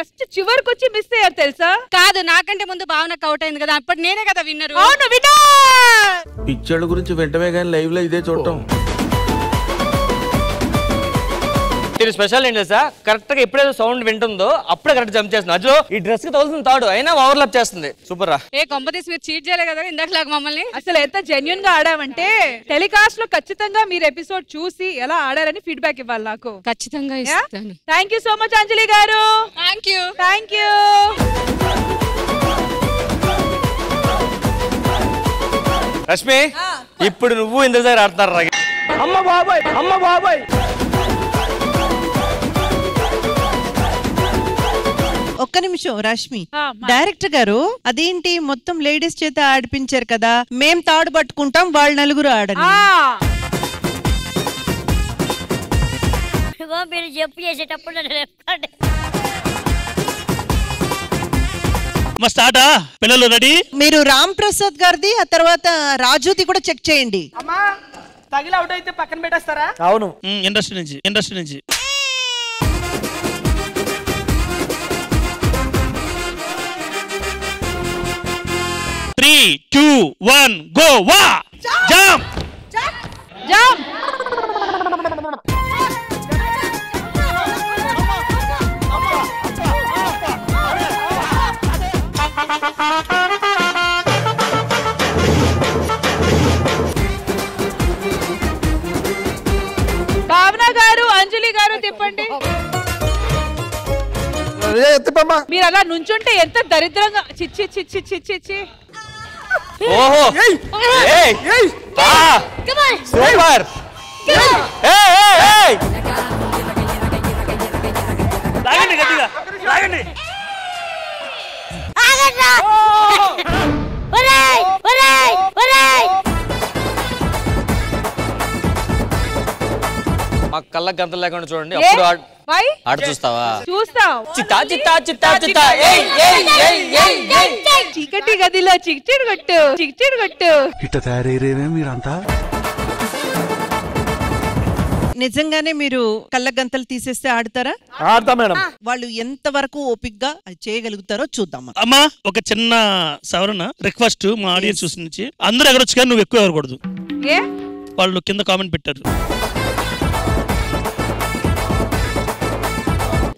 Speaker 9: జస్ట్ చివరికి వచ్చి మిస్ అయ్యారు తెలుసా?
Speaker 17: కాదు, నాకంటే ముందు భావనకు అవుట్ అయింది కదా, అప్పుడు నేనే కదా విన్నరు.
Speaker 9: అవును, విన్నర్.
Speaker 18: పిక్చర్ల గురించి వెంటనే కానీ లైవ్ లో ఇదే చూడటం.
Speaker 1: ఇది స్పెషల్ ఏంటి సార్, కరెక్ట్ గా ఎప్పుడైతే సౌండ్ వింటుందో అప్పుడే కరెక్ట్ జంప్ చేస్తుంది. అజో ఈ డ్రెస్ కి తగులుతుంది తాడు, అయినా ఓవర్లాప్ చేస్తుంది. సూపర్ రా.
Speaker 17: ఏ కొంపతీసి మీరు చీట్ చేయలే కదా ఇందాక మమ్మల్ని.
Speaker 9: అసలు ఎంత జెన్యున్ గా ఆడామంటే టెలికాస్ట్ లో ఖచ్చితంగా మీరు ఎపిసోడ్ చూసి ఎలా ఆడారని ఫీడ్బ్యాక్ ఇవ్వాలి నాకు.
Speaker 17: ఖచ్చితంగా ఇస్తాను.
Speaker 9: థ్యాంక్ యూ సో మచ్ అంజలి గారు.
Speaker 17: Thank you.
Speaker 9: Thank you.
Speaker 1: Rashmi, ఇప్పుడు నువ్వు ఇంద్ర దగ్గర ఆడుతున్నారు రా.
Speaker 3: అమ్మ బాబాయ్, అమ్మ బాబాయ్.
Speaker 10: ఒక్క నిమిషం రష్మి, డైరెక్టర్ గారు అదేంటి మొత్తం లేడీస్ చేత ఆడిపించారు కదా, మేం తాడు పట్టుకుంటాం వాళ్ళు నలుగురు ఆడని.
Speaker 2: మీరు చెప్పు చేసేటప్పుడు
Speaker 4: పిల్లలు రెడీ.
Speaker 10: మీరు రామ్ ప్రసాద్ గారిది ఆ తర్వాత రాజుది కూడా చెక్ చేయండి.
Speaker 3: అమ్మా తగిలి అవుట్ అయితే పక్కన పెట్టేస్తారా?
Speaker 5: అవును,
Speaker 4: ఇండస్ట్రీ నుంచి 3, 2, 1 go. Wah! Jump!
Speaker 9: Jump! భావన గారు, అంజలి గారు తిప్పండి. మీరు అలా నుంచుంటే ఎంత దరిద్రంగా. చిచ్చి చిచ్చి చిచ్చి చి.
Speaker 1: ఓహో, సూపర్.
Speaker 4: లాగండి గట్టిగా, లాగండి.
Speaker 1: మా కళ్ళ గంతలు లేకుండా చూడండి. అప్పుడు ఆడ చూస్తావా?
Speaker 9: చూస్తాం.
Speaker 1: చిత్తా చిత్తా చిత్తా చిత్తా.
Speaker 9: చీకటి గదిలో చిక్చిడు కొట్టు.
Speaker 18: ఇట్ట తయారయ్యేవే మీరంతా.
Speaker 10: నిజంగానే మీరు కళ్ళ గంతలు తీసేస్తే ఆడతారా?
Speaker 5: ఆడతా మేడం.
Speaker 10: వాళ్ళు ఎంత వరకు ఓపిక్గా చేయగలుగుతారో చూద్దాం.
Speaker 4: అమ్మా ఒక చిన్న సవరణ రిక్వెస్ట్ మా ఆడియన్స్ చూసి నుంచి, అందరూ ఎగరొచ్చు కానీ నువ్వు ఎక్కువ ఎగరకూడదు. వాళ్ళు కింద కామెంట్ పెట్టారు.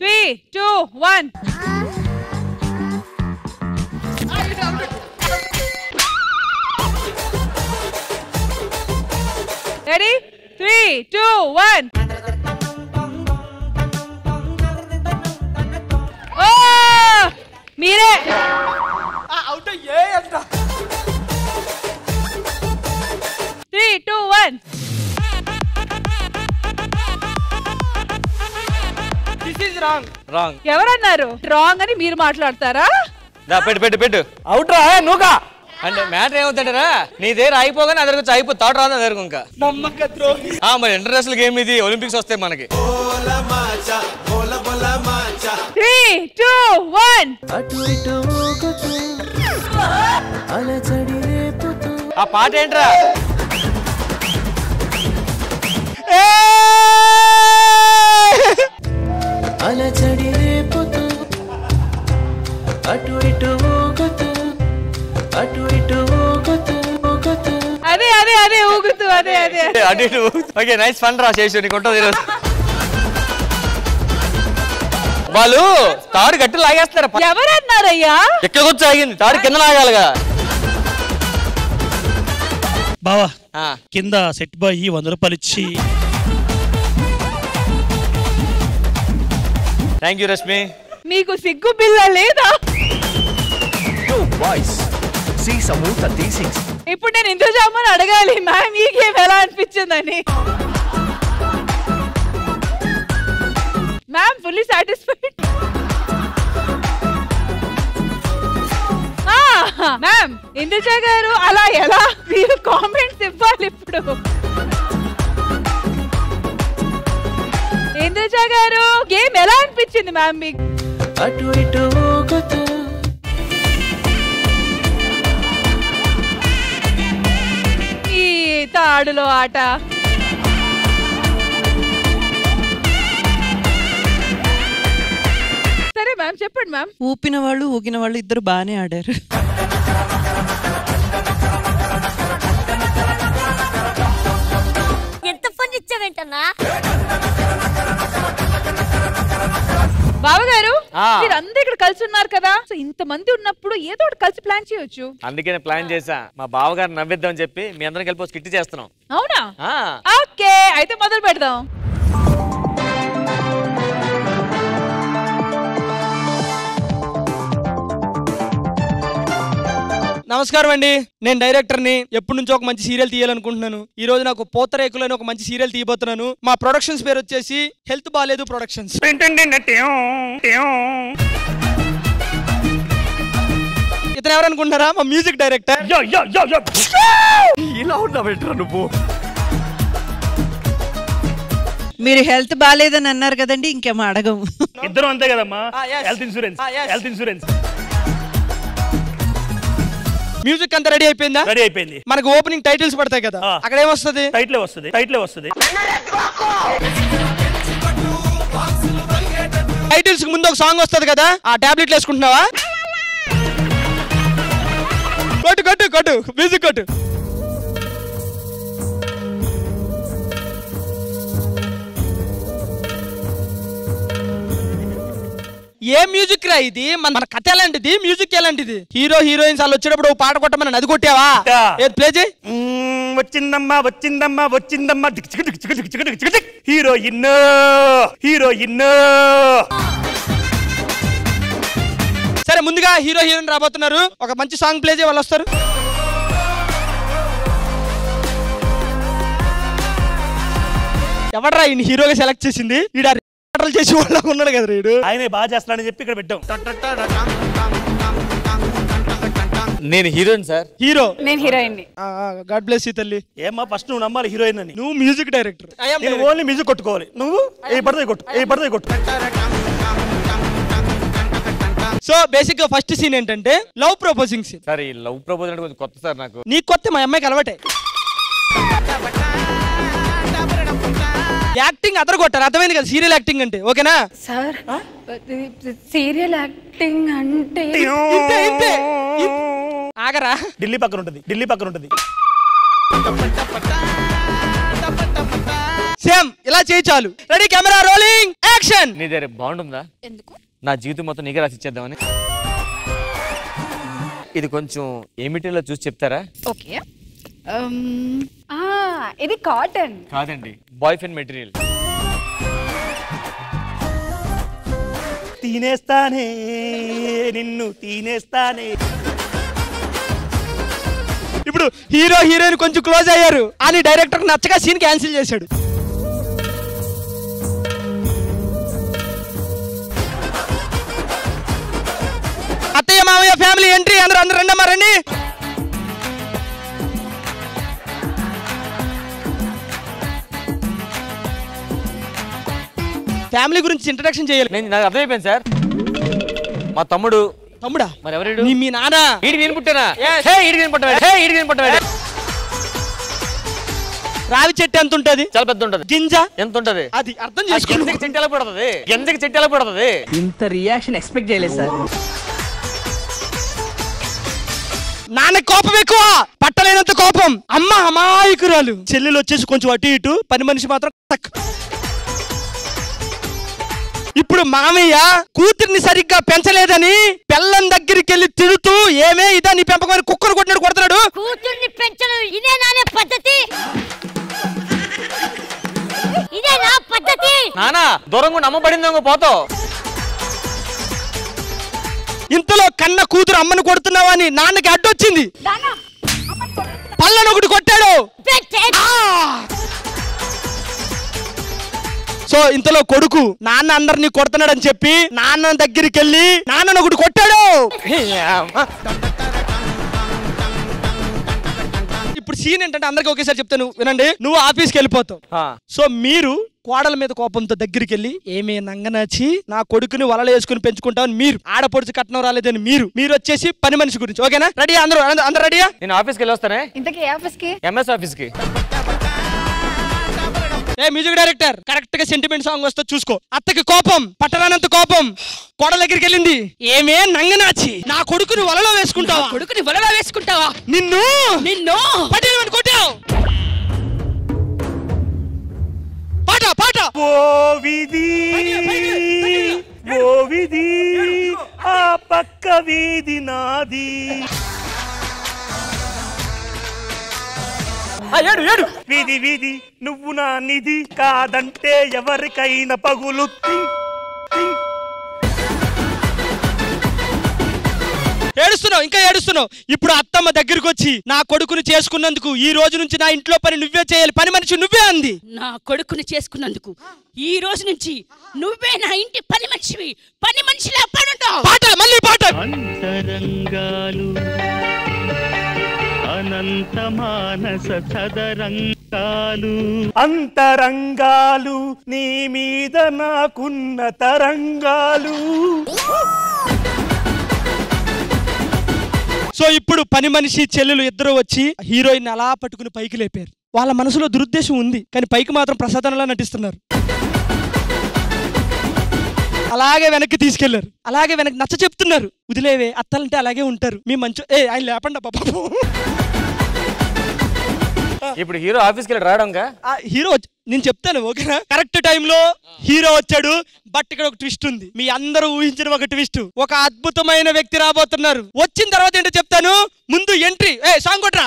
Speaker 9: 3, 2, 1. Ready? 3, 2, 1. Oh! మీరే
Speaker 3: అవుట్ ఏ అంట.
Speaker 9: 3, 2, 1.
Speaker 3: This is wrong.
Speaker 1: రాంగ్
Speaker 9: ఎవరన్నారు రాంగ్ అని? మీరు మాట్లాడతారా?
Speaker 1: పెట్టు
Speaker 5: అవుట్ రా నువ్వుగా.
Speaker 1: అంటే మ్యాటర్ ఏమవుతాడరా, నీ దగ్గర అయిపోగానే అదర్ వచ్చి అయిపో తాడు రాదు అదర్ ఇంకా. మరి ఇంటర్నేషనల్ గేమ్ ఇది, ఒలింపిక్స్ వస్తాయి మనకి.
Speaker 9: 3, 2, 1.
Speaker 1: ఆ పాట ఏంట్రా?
Speaker 12: అలజడి రేపుతూ అటు ఇటు ఊగుతూ అటు ఇటు ఊగుతూ ఊగుతూ.
Speaker 9: అదే ఊగుతూ అదే
Speaker 1: అటు ఇటు. ఓకే, నైస్ ఫన్ రా చేసి నీకు ఉంటుంది ఈరోజు. వాళ్ళు తాడు గట్టి లాగేస్తారు.
Speaker 9: ఎవరన్నారయ్యా?
Speaker 1: ఎక్కడ కూర్చో ఆగింది, తాడు కింద లాగాలిగా.
Speaker 4: బావా కింద సెట్ బాయ్ 100 రూపాయలు ఇచ్చి.
Speaker 1: Thank you Rashmi.
Speaker 9: మీకు సిగ్గు పిల్ల లేదా? ఇప్పుడు నేను ఇంద్రజామని అడగాలి మ్యామ్ ఈ గేమ్ ఎలా అనిపించిందని. Ma'am fully satisfied. Ma'am Indraja garu అలా ఎలా? మీరు కామెంట్స్ ఇవ్వాలి ఇప్పుడు. ఇంద్రజ గారు గేమ్ ఎలా అనిపించింది మ్యామ్ మీకు?
Speaker 12: అటు ఇటు ఊగుతూ
Speaker 9: ఈ తాడులో ఆట. సరే ఓకే మ్యామ్, చెప్పండి మ్యామ్.
Speaker 10: ఊపిన వాళ్ళు ఊగిన వాళ్ళు ఇద్దరు బాగానే ఆడారు.
Speaker 2: ఎంత ఫన్ ఇచ్చావేంటన్నా?
Speaker 9: బావగారు మీరు అందరూ ఇక్కడ కలిసి ఉన్నారు కదా, సో ఇంత మంది ఉన్నప్పుడు ఏదో ఒకటి కలిసి ప్లాన్ చేయొచ్చు.
Speaker 1: అందుకే ప్లాన్ చేసా, మా బావగారు నవ్విద్దాం చెప్పి మీ అందరం కలిపి స్కిట్ చేస్తున్నాం.
Speaker 9: అవునా? ఓకే, అయితే మొదలు పెడదాం.
Speaker 3: నమస్కారం అండి, నేను డైరెక్టర్ని. ఎప్పటి నుంచో ఒక మంచి సీరియల్ తీయాలనుకుంటున్నాను. ఈ రోజు నాకు పోతరేకులు అని ఒక మంచి సీరియల్ తీయబోతున్నాను. మా ప్రొడక్షన్స్ పేరు వచ్చేసి హెల్త్ బాలేదు ప్రొడక్షన్స్. ఇతను ఎవరనుకుంటున్నారా? మా మ్యూజిక్ డైరెక్టర్.
Speaker 1: ఇలా ఉన్నావు నువ్వు.
Speaker 10: మీరు హెల్త్ బాగాలేదని అన్నారు కదండి, ఇంకేమో అడగం.
Speaker 4: ఇద్దరు అంతే కదమ్మా. Health insurance, health insurance.
Speaker 3: Music అంతా రెడీ అయిపోయిందా?
Speaker 4: రెడీ అయిపోయింది.
Speaker 3: మనకు ఓపెనింగ్ టైటిల్స్ పడతాయి కదా, అక్కడ ఏమొస్తుంది?
Speaker 4: టైటిల్ వస్తుంది, టైటిల్ వస్తుంది.
Speaker 3: టైటిల్స్ ముందు ఒక సాంగ్ వస్తుంది కదా, ఆ టాబ్లెట్లు వేసుకుంటున్నావా? కొట్టు కొట్టు కొట్టు, మ్యూజిక్ కొట్టు. ఏ మ్యూజిక్ రా ఇది? మన కథ ఎలాంటిది, మ్యూజిక్ ఎలాంటిది? హీరో హీరోయిన్స్ వాళ్ళు వచ్చేటప్పుడు పాట కొట్టమని అది కొట్టావా? ప్లే చేయి.
Speaker 4: వచ్చిందమ్మా వచ్చిందమ్మా వచ్చిందమ్మా హీరోయిన్ హీరోయిన్.
Speaker 3: సరే, ముందుగా హీరో హీరోయిన్ రాబోతున్నారు. ఒక మంచి సాంగ్ ప్లే చేయి, వాళ్ళు వస్తారు. ఎవడరా ఈయన హీరోగా సెలెక్ట్ చేసింది? ఈడ చేసి వాళ్ళకు ఉన్నాడు కదా వీడు.
Speaker 4: ఆయనే బాగా చేస్తాడని చెప్పి ఇక్కడ పెట్టాం.
Speaker 1: నేను హీరోయిన్ సార్.
Speaker 3: హీరో
Speaker 9: నేను హీరోయిన్.
Speaker 3: గాడ్ బ్లెస్ యూ తల్లి.
Speaker 4: ఏమ్మా ఫస్ట్ నువ్వు నమ్మాలి హీరోయిన్ అని.
Speaker 3: నువ్వు మ్యూజిక్ డైరెక్టర్,
Speaker 4: నేను ఓన్లీ మ్యూజిక్ కొట్టుకోవాలి. నువ్వు ఏ పడతాయి కొట్టు, ఏ పడతాయి కొట్టు.
Speaker 3: సో బేసిక్ గా ఫస్ట్ సీన్ ఏంటంటే లవ్ ప్రపోజింగ్ సీన్.
Speaker 1: సార్, ఈ లవ్ ప్రపోజల్ అంటే కొంచెం కొత్త సార్ నాకు.
Speaker 3: నీకు కొత్త, మా అమ్మాయికి అలవాటే. యాక్టింగ్ అదర కొట్టారు, అర్థమైంది కదా సీరియల్ యాక్టింగ్ అంటే. ఓకేనా
Speaker 11: సార్? సీరియల్ యాక్టింగ్ అంటే
Speaker 3: ఆగరా,
Speaker 4: ఢిల్లీ పక్కన ఉంటుంది, ఢిల్లీ పక్కన ఉంటుంది.
Speaker 3: సేమ్ ఇలా చేయి చాలు. Ready, camera rolling, action.
Speaker 1: నీ దగ్గర బాగుంటుందా?
Speaker 11: ఎందుకు?
Speaker 1: నా జీవితం మొత్తం నీకే రాసి ఇచ్చేద్దామని. ఇది కొంచెం ఏ మెటీరియల్ చూసి చెప్తారా?
Speaker 11: ఓకే, ఇది కాటన్
Speaker 1: కాదండి, బాయ్ ఫ్రెండ్ మెటీరియల్.
Speaker 4: తినేస్తానే నిన్ను తినేస్తానే.
Speaker 3: ఇప్పుడు హీరో హీరోయిన్ కొంచెం క్లోజ్ అయ్యారు అని డైరెక్టర్ నచ్చగా సీన్ క్యాన్సిల్ చేశాడు. అత్తయ్య మామయ్య ఫ్యామిలీ ఎంట్రీ. అందరూ అందరూ రండమ్మా, రండి. ఫ్యామిలీ గురించి ఇంట్రడక్షన్ చేయాలి.
Speaker 1: నాకు అర్థమైపోయింది సార్. మా తమ్ముడు.
Speaker 3: తమ్ముడా?
Speaker 1: మరి ఎవరు?
Speaker 3: మీ నాన్న.
Speaker 1: ఈడికి నేను పుట్టానా? ఈడికి నేను పుట్టా.
Speaker 3: రావి చెట్టు ఎంత ఉంటది?
Speaker 1: చాలా పెద్ద ఉంటది.
Speaker 3: గింజ
Speaker 1: ఎంత ఉంటది?
Speaker 3: అది అర్థం చేసుకో.
Speaker 1: గింజకి చెట్టు ఎలా పడుతుంది? గింజకి చెట్టు ఎలా పడుతుంది?
Speaker 3: ఇంత రియాక్షన్ ఎక్స్పెక్ట్ చేయలేదు సార్. నాన్న కోపం ఎక్కువ, పట్టలేనంత కోపం. అమ్మ అమాయకురాలు. చెల్లెలు వచ్చేసి కొంచెం అటు ఇటు, పని మనిషి మాత్రం టక్. ఇప్పుడు మామయ్య కూతుర్ని సరిగ్గా పెంచలేదని పెళ్ళం దగ్గరికి వెళ్ళి తిడుతూ, ఏమే ఇదా నీ పెంపకం, కుక్కను కొట్టినాడు కొడుతున్నాడు.
Speaker 2: కూతుర్ని పెంచడం ఇదే నానే పద్ధతి? ఇదే నా పద్ధతి?
Speaker 1: నానా దూరంగా నమ్మబడింది పోతావు.
Speaker 3: ఇంతలో కన్న కూతురు అమ్మను కొడుతున్నావని నాన్నకి అడ్డొచ్చింది. పళ్ళను ఒకటి కొట్టాడు. సో ఇంతలో కొడుకు నాన్న అందరినీ కొడుతున్నాడు అని చెప్పి నాన్న దగ్గరికి వెళ్ళి నాన్నను ఒకటి కొట్టాడు. ఇప్పుడు సీన్ ఏంటంటే అందరికి ఒకేసారి చెప్తాను వినండి. నువ్వు ఆఫీస్కి వెళ్ళిపోతావు. సో మీరు కోడల మీద కోపంతో దగ్గరికి వెళ్ళి, ఏమే నంగనాచి నా కొడుకుని వలలు వేసుకుని పెంచుకుంటామని మీరు, ఆడపడుచు కట్నం రాలేదని మీరు వచ్చేసి పని మనిషి గురించి. ఓకేనా? రెడీ? అందరూ రెడీయా?
Speaker 1: నేను ఆఫీస్కి వెళ్ళి వస్తానే.
Speaker 11: ఇంతకీ ఆఫీస్కి?
Speaker 1: ఎంఎస్ ఆఫీస్కి.
Speaker 3: మ్యూజిక్ డైరెక్టర్ కరెక్ట్ గా సెంటిమెంట్ సాంగ్ వస్తే చూసుకో. అత్తకి కోపం, పట్టరానంత కోపం, కోడల దగ్గరికి వెళ్ళింది. ఏమే నంగనాచి, నా కొడుకుని వలలో వేసుకుంటావా?
Speaker 17: కొడుకుని వలలో వేసుకుంటావా?
Speaker 3: నిన్ను
Speaker 17: నిన్ను
Speaker 3: పట్టేమని కొట్టావు. పాట పాట.
Speaker 19: ఓ విధి ఓ విధి ఆ పక్క వీధి నాది. విధి విధి నువ్వు నా నిధి కాదంటే ఎవరికైనా పగులు.
Speaker 3: ఏడుస్తున్నావు, ఇంకా ఏడుస్తున్నావు. ఇప్పుడు అత్తమ్మ దగ్గరికి వచ్చి నా కొడుకుని చేసుకున్నందుకు ఈ రోజు నుంచి నా ఇంట్లో పని నువ్వే చేయాలి, పని మనిషి నువ్వే అంది.
Speaker 17: నా కొడుకుని చేసుకున్నందుకు ఈ రోజు నుంచి నువ్వే నా ఇంటి పని మనిషివి, పని మనిషిలా పడుంటావు.
Speaker 3: పాట, మళ్ళీ పాట.
Speaker 19: అంతరంగాలు అనంత మానస చదరంగాలు, అంతరంగాలు నీ మీద నాకున్న తరంగాలు.
Speaker 3: సో ఇప్పుడు పని మనిషి చెల్లెలు ఇద్దరు వచ్చి హీరోయిన్ అలా పట్టుకుని పైకి లేపారు. వాళ్ళ మనసులో దురుద్దేశం ఉంది, కానీ పైకి మాత్రం ప్రసాదంలా నటిస్తున్నారు. అలాగే వెనక్కి తీసుకెళ్లారు, అలాగే వెనక్కి నచ్చ చెప్తున్నారు. వదిలేవే, అత్తలంటే అలాగే ఉంటారు, మీ మంచు. ఆయన లేపండి బాబు.
Speaker 1: ఇప్పుడు హీరో ఆఫీస్కి వెళ్ళి రావడంగా
Speaker 3: హీరో నేను చెప్తాను, ఓకేనా? కరెక్ట్ టైంలో హీరో వచ్చాడు. బట్ ఇక్కడ ఒక ట్విస్ట్ ఉంది. మీ అందరూ ఊహించిన ఒక ట్విస్ట్. ఒక అద్భుతమైన వ్యక్తి రాబోతున్నారు. వచ్చిన తర్వాత ఏంటో చెప్తాను, ముందు ఎంట్రీ. సాంగ్ కొట్రా.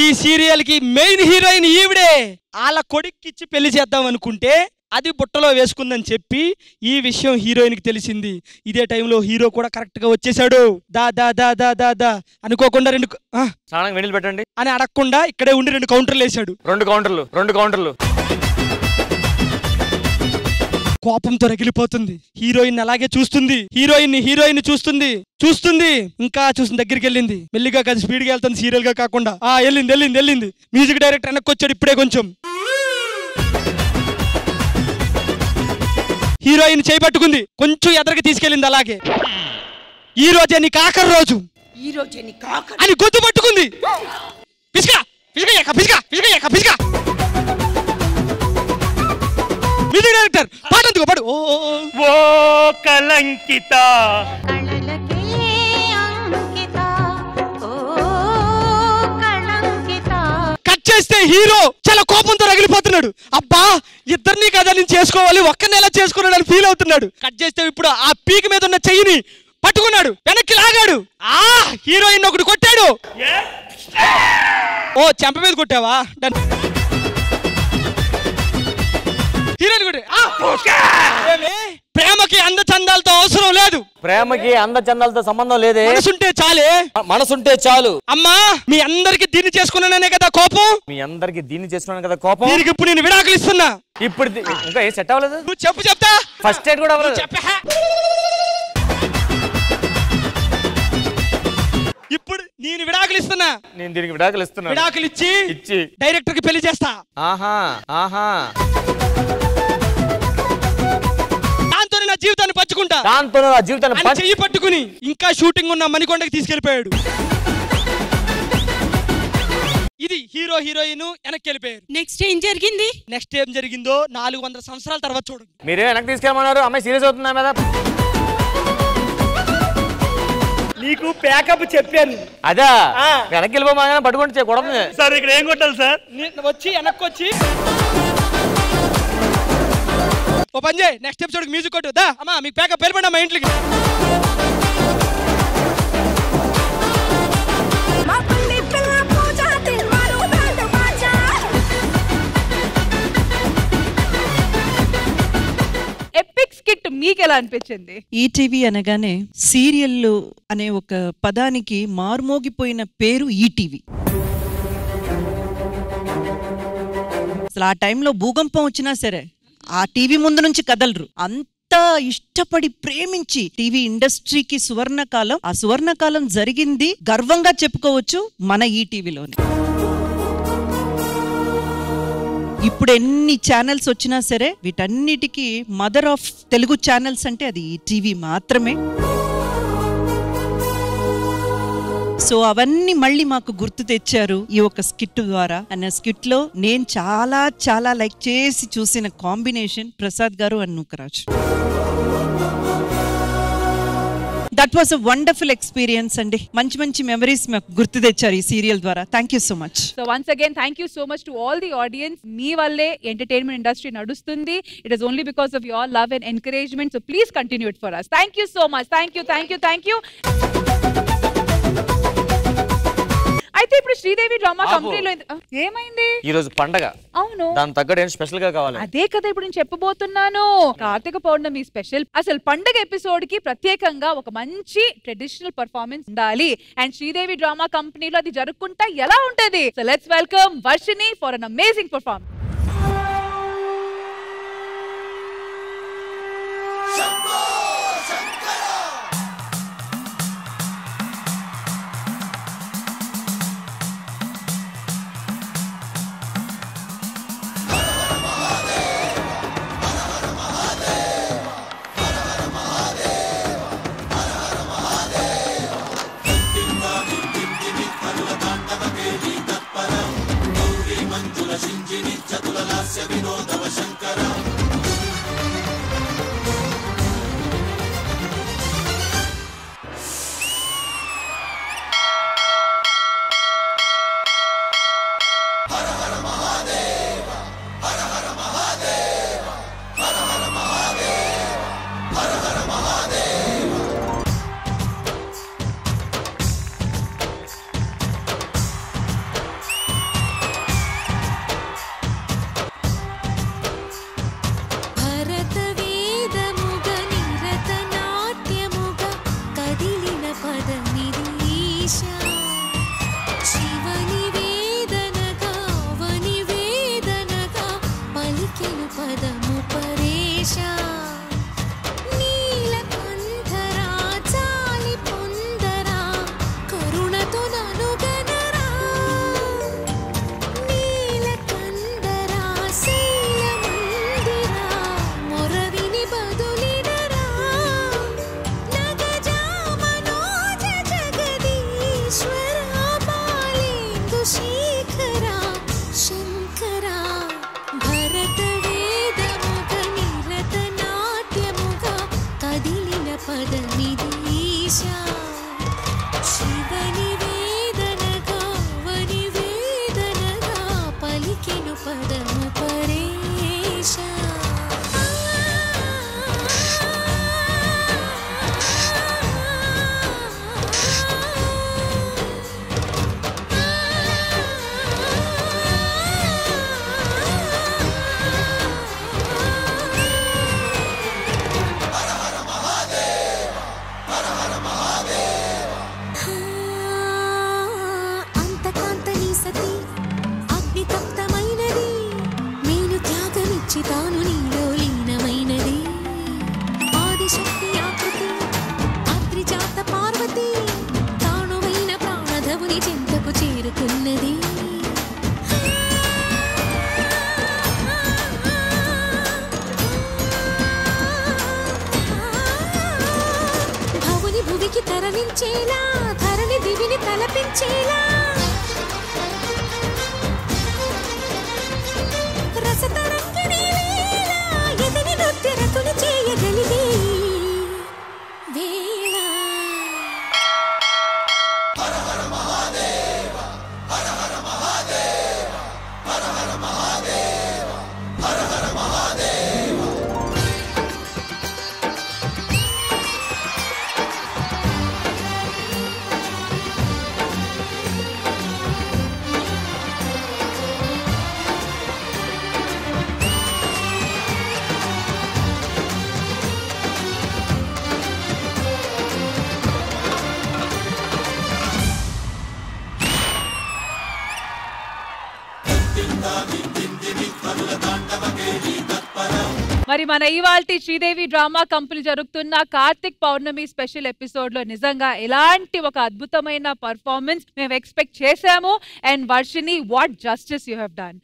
Speaker 3: ఈ సీరియల్ కి మెయిన్ హీరోయిన్ ఈవిడే. వాళ్ళ కొడుక్కిచ్చి పెళ్లి చేద్దాం అనుకుంటే అది బుట్టలో వేసుకుందని చెప్పి ఈ విషయం హీరోయిన్ కి తెలిసింది. ఇదే టైంలో హీరో కూడా కరెక్ట్ గా వచ్చేసాడు. దా దా దా దా దా దా అనుకోకుండా
Speaker 1: స్నానం వెండిలు పెట్టండి
Speaker 3: అని అడగకుండా ఇక్కడే ఉండి 2 కౌంటర్లు వేసాడు.
Speaker 1: 2 కౌంటర్లు.
Speaker 3: కోపంతో రగిలిపోతుంది. హీరోయిన్ అలాగే చూస్తుంది. హీరోయిన్ చూస్తుంది. ఇంకా చూస్తుంది. దగ్గరికి వెళ్ళింది. మెల్లిగా కాదు, స్పీడ్ గా వెళ్తుంది, సీరియల్ గా కాకుండా. వెళ్ళింది. మ్యూజిక్ డైరెక్టర్ వెనక్కి వచ్చాడు ఇప్పుడే. కొంచెం హీరోయిన్ చేపట్టుకుంది, కొంచెం ఎదరికి తీసుకెళ్ళింది. అలాగే ఈ రోజే నీకు ఆఖరి రోజు అని గొంతు పట్టుకుంది. మ్యూజిక్ డైరెక్టర్ పాట ఎందుకు పాడు.
Speaker 19: ఓ కలంకిత
Speaker 3: కట్ చేస్తే హీరో చాలా కోపంతో రగిలిపోతున్నాడు. అబ్బా, ఇద్దరిని కదా నేను చేసుకోవాలి, ఒక్కరిని ఎలా చేసుకున్నాడు అని ఫీల్ అవుతున్నాడు. కట్ చేస్తే ఇప్పుడు ఆ పీక మీద ఉన్న చెయ్యిని పట్టుకున్నాడు, వెనక్కి లాగాడు. హీరోయిన్ ఒకటి కొట్టాడు. ఓ చెంప మీద కొట్టావా? హీరోయిన్ ప్రేమకి అందచందాలతో అవసరం లేదు.
Speaker 1: ప్రేమకి అందచందాలతో సంబంధం లేదే.
Speaker 3: మనసుంటే చాలు. అమ్మా, మీ అందరికి దీన్ని చేసుకున్నాననే కదా కోపం. దీనికి ఇప్పుడు నేను విడాకులు ఇస్తున్నా.
Speaker 1: ఇప్పుడు ఇంకా ఏ సెట్ అవ్వలేదు.
Speaker 3: నువ్వు చెప్తా.
Speaker 1: ఫస్ట్ ఎయిడ్ కూడా అవ్వలేదు.
Speaker 3: ఇప్పుడు నేను విడాకులు ఇస్తున్నా.
Speaker 1: నేను దీనికి విడాకులు ఇస్తున్నా.
Speaker 3: విడాకులు ఇచ్చి డైరెక్టర్ కి పెళ్లి చేస్తా. నా జీవితాన్ని పంచుకుంటా. చెయ్యి పట్టుకుని ఇంకా షూటింగ్ ఉన్న మణికొండకి తీసుకెళ్లిపోయాడు. ఇది హీరో హీరోయిన్ వెనక్కి వెళ్ళిపోయారు.
Speaker 17: నెక్స్ట్ ఏం
Speaker 3: జరిగిందో 400 సంవత్సరాల తర్వాత చూడండి.
Speaker 1: మీరే వెనక్కి తీసుకెళ్ళమన్నారు. అమ్మాయి సీరియస్ అవుతుందా మీద?
Speaker 19: నీకు ప్యాకప్ చెప్పాను.
Speaker 1: అదా వెనక్కి వెళ్ళిపోమా పట్టుకుంటే కొడుతుంది.
Speaker 19: సార్ ఇక్కడ ఏం కొట్టాలి సార్?
Speaker 3: వచ్చి వెనక్కి వచ్చి ఓ పని చేయి, నెక్స్ట్ ఎపిసోడ్ మ్యూజిక్ కొట్టు. దా అమ్మా, మీకు ప్యాకప్ వెళ్ళిపోండి మా ఇంట్లోకి.
Speaker 9: ఎపిక్ స్కిట్ మీకు ఎలా అనిపించింది?
Speaker 10: ఈటీవీ అనగానే సీరియల్లు అనే ఒక పదానికి మార్మోగిపోయిన పేరు ఈటీవీ. అసలు ఆ టైంలో భూకంపం వచ్చినా సరే ఆ టీవీ ముందు నుంచి కదలరు. అంత ఇష్టపడి ప్రేమించి టీవీ ఇండస్ట్రీకి సువర్ణకాలం. ఆ సువర్ణకాలం జరిగింది గర్వంగా చెప్పుకోవచ్చు మన ఈటీవీలోనే. ఇప్పుడు ఎన్ని ఛానల్స్ వచ్చినా సరే వీటన్నిటికీ మదర్ ఆఫ్ తెలుగు ఛానల్స్ అంటే అది ఈటీవీ మాత్రమే. సో అవన్నీ మళ్ళీ మాకు గుర్తు తెచ్చారు ఈ ఒక స్కిట్ ద్వారా. అన్న స్కిట్ లో నేను చాలా చాలా లైక్ చేసి చూసిన కాంబినేషన్ ప్రసాద్ గారు and Nookaraj. That was a wonderful experience అండి. మంచి మంచి మెమరీస్ మాకు గుర్తు తెచ్చారు ఈ సీరియల్ ద్వారా. Thank you so much.
Speaker 9: So once again thank you so much to all the audience. మీ వల్లే ఎంటర్టైన్మెంట్ ఇండస్ట్రీ నడుస్తుంది. It is only because of your love and encouragement. So please continue it for us. Thank you so much. Thank you thank you thank you. అయితే ఇప్పుడు Sridevi drama కంపెనీలో ఏమైంది?
Speaker 1: ఈ రోజు పండగ.
Speaker 9: అవును,
Speaker 1: దాని తగ్గట్టు ఏం స్పెషల్ గా కావాలి?
Speaker 9: అదే కదా ఇప్పుడు నేను చెప్పబోతున్నాను. కార్తీక పౌర్ణమి స్పెషల్. అసలు పండగ ఎపిసోడ్ కి ప్రత్యేకంగా ఒక మంచి ట్రెడిషనల్ పర్ఫార్మెన్స్ ఉండాలి. అండ్ శ్రీదేవి డ్రామా కంపెనీలో అది జరుపుకుంటా ఎలా ఉంటది? So let's welcome Varshini for an amazing performance. మరి మన ఇవాల్టి శ్రీదేవి డ్రామా కంపెనీ జరుగుతున్న కార్తిక్ పౌర్ణమి స్పెషల్ ఎపిసోడ్ లో నిజంగా ఎలాంటి ఒక అద్భుతమైన పర్ఫార్మెన్స్ మేము ఎక్స్పెక్ట్ చేసాము. And Varshini, what justice you have done.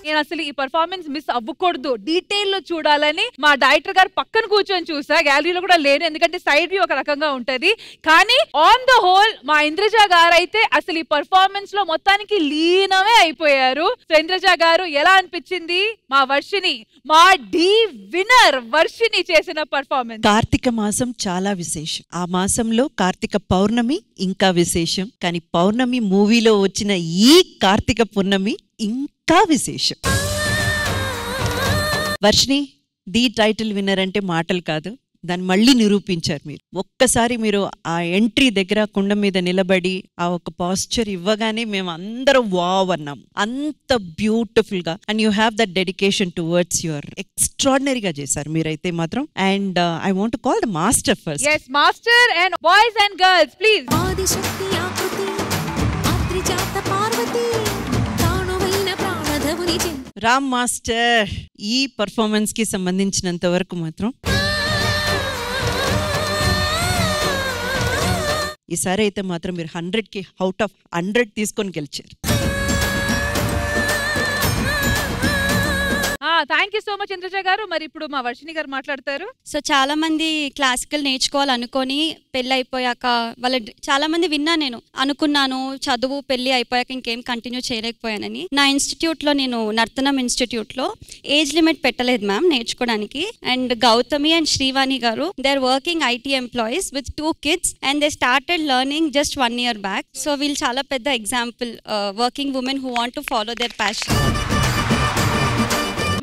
Speaker 9: నేను అసలు ఈ పర్ఫార్మెన్స్ మిస్ అవ్వకూడదు, డీటెయిల్ లో చూడాలని మా డైరెక్టర్ గారు పక్కన కూర్చొని చూసా. గ్యాలరీలో కూడా లేను, ఎందుకంటే సైడ్ వ్యూ ఒక రకంగా ఉంటది. కానీ ఆన్ ద హోల్ మా ఇంద్రజ గారు అయితే అసలు ఈ పర్ఫార్మెన్స్ లో మొత్తానికి లీనమే అయిపోయారు. సో ఇంద్రజ గారు ఎలా అనిపించింది మా వర్షిని, మా డి విన్నర్ వర్షిని చేసిన పర్ఫార్మెన్స్?
Speaker 10: కార్తీక మాసం చాలా విశేషం. ఆ మాసంలో కార్తీక పౌర్ణమి ఇంకా విశేషం. కానీ పౌర్ణమి మూవీలో వచ్చిన ఈ కార్తీక పూర్ణమి ఇంకా విశేషం. వర్షిని ది టైటిల్ విన్నర్ అంటే మాటలు కాదు, దాన్ని మళ్ళీ నిరూపించారు మీరు. ఒక్కసారి మీరు ఆ ఎంట్రీ దగ్గర కుండ మీద నిలబడి ఆ ఒక పాస్చర్ ఇవ్వగానే మేము అందరం వావ్ అన్నాం. అంత బ్యూటిఫుల్ గా and you have that dedication towards your ఎక్స్ట్రాడినరీగా చేశారు మీరైతే మాత్రం. And I want to call the master first.
Speaker 9: yes master and boys and girls please.
Speaker 8: Adishakti ఆకృతి ఆత్రిజాత పార్వతి తానువైన ప్రాణధవుని
Speaker 10: రామ్ మాస్టర్, ఈ పర్ఫార్మెన్స్ కి సంబంధించినంత వరకు మాత్రం ఈసారి అయితే మాత్రం మీరు 100కి అవుట్ ఆఫ్ 100 తీసుకొని గెలిచారు.
Speaker 9: Thank you so much Indraja గారు. మరి ఇప్పుడు మా వర్షిని గారు మాట్లాడతారు.
Speaker 20: సో చాలా మంది క్లాసికల్ నేర్చుకోవాలనుకొని పెళ్ళి అయిపోయాక చాలా మంది విన్నా, నేను అనుకున్నాను చదువు పెళ్లి అయిపోయాక ఇంకేం కంటిన్యూ చేయలేకపోయానని. నా ఇన్స్టిట్యూట్ లో, నేను నర్తనం ఇన్స్టిట్యూట్ లో ఏజ్ లిమిట్ పెట్టలేదు మ్యామ్ నేర్చుకోవడానికి. అండ్ గౌతమి అండ్ శ్రీవాణి గారు, they are working IT employees with 2 kids and they started learning just 1 year back. So వీళ్ళు చాలా పెద్ద example, working women who want to follow their passion.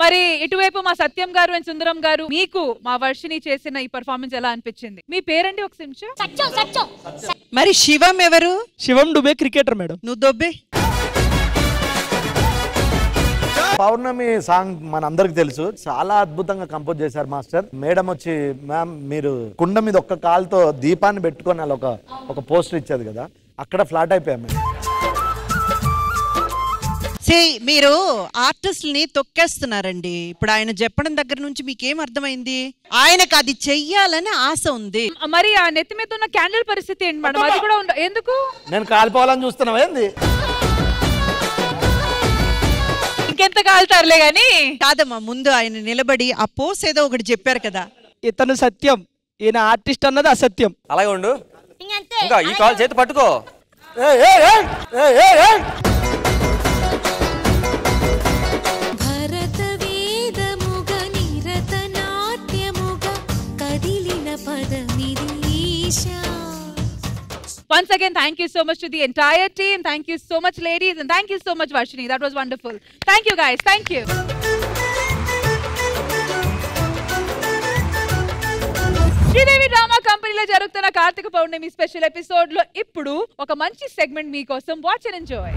Speaker 9: మరి ఇటువైపు మా సత్యం గారు అండ్ సుందరం గారు, మీకు మా వర్షిని చేసిన ఈ పర్ఫార్మెన్స్ ఎలా అనిపించింది? మీ పేరండి ఒక నిమిషం?
Speaker 10: మరి శివం ఎవరు?
Speaker 3: శివం డుబే క్రికెటర్ మేడం.
Speaker 10: నువ్వు దొబ్బే.
Speaker 5: పౌర్ణమి సాంగ్ మనందరికి తెలుసు, చాలా అద్భుతంగా కంపోజ్ చేశారు మాస్టర్. మేడం వచ్చి, మ్యామ్ మీరు కుండ మీద ఒక్క కాలుతో దీపాన్ని పెట్టుకొని అలా ఒక పోస్టర్ ఇచ్చేది కదా, అక్కడ ఫ్లాట్ అయిపోయాం మేము.
Speaker 10: మీరు ఆర్టిస్టుల్ని తొక్కేస్తున్నారండి. ఇప్పుడు ఆయన చెప్పడం దగ్గర నుంచి మీకేం అర్థమైంది? ఆయనకు అది చెయ్యాలని ఆశ ఉంది.
Speaker 9: మరి ఆ నెత్తి మీద ఉన్న క్యాండిల్ పరిస్థితి ఏంటి మేడం? అది కూడా ఎందుకు?
Speaker 5: నేను కాలిపోవాలని చూస్తున్నావా ఏంది?
Speaker 9: ఇంకెంత కాలుతారులే గాని.
Speaker 10: కాదమ్మా, ముందు ఆయన నిలబడి ఆ పోస్ ఏదో ఒకటి చెప్పారు కదా.
Speaker 3: ఇతను సత్యం, ఈయన ఆర్టిస్ట్ అన్నది అసత్యం.
Speaker 1: అలాగే ఉండు, ఇంకా ఈ కాల్ చేతి పట్టుకో.
Speaker 9: Once again, thank you so much to the entire team. Thank you so much, ladies, and thank you so much, Varshini. That was wonderful. Thank you, guys. Thank you. Sridevi drama కంపెనీలో జరుగుతున్న కార్తీక పౌర్ణమి special episode లో ఇప్పుడు ఒక మంచి segment మీకోసం. Watch and enjoy.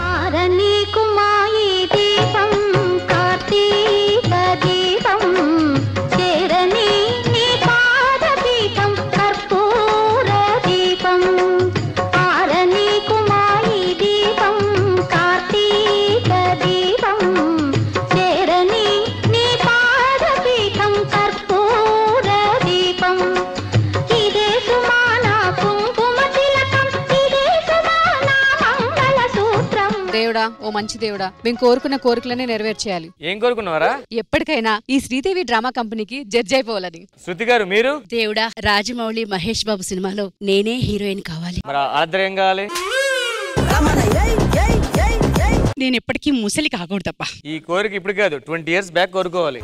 Speaker 13: ఆరని కుమాయి దీపం కార్తీక దీపం చేరని నీ పాద దీపం కర్పూర దీపం. ఆరని కుమాయి దీపం కార్తీక దీపం చేరని నీ పాద దీపం కర్పూర దీపం. ఇదే సుమాన కుంకుమ తిలకం, ఇదే సుమాన మంగళ సూత్రం.
Speaker 21: దేవుడా, ఓ మంచి దేవుడా, మేము కోరుకున్న కోరికలనే నెరవేర్చేయాలి.
Speaker 1: ఏం కోరుకున్నారా?
Speaker 21: ఎప్పటికైనా ఈ శ్రీదేవి డ్రామా కంపెనీకి జడ్జి అయిపోవాలని.
Speaker 1: శృతి గారు మీరు?
Speaker 17: దేవుడా, రాజమౌళి మహేష్ బాబు సినిమాలో నేనే హీరోయిన్ కావాలి.
Speaker 1: మరి ఆర్డర్ ఏం కావాలి?
Speaker 17: నేను ఎప్పటికీ ముసలి కాకూడదప్పా.
Speaker 1: ఈ కోరిక ఇప్పుడు కాదు, 20 years బ్యాక్ కోరుకోవాలి.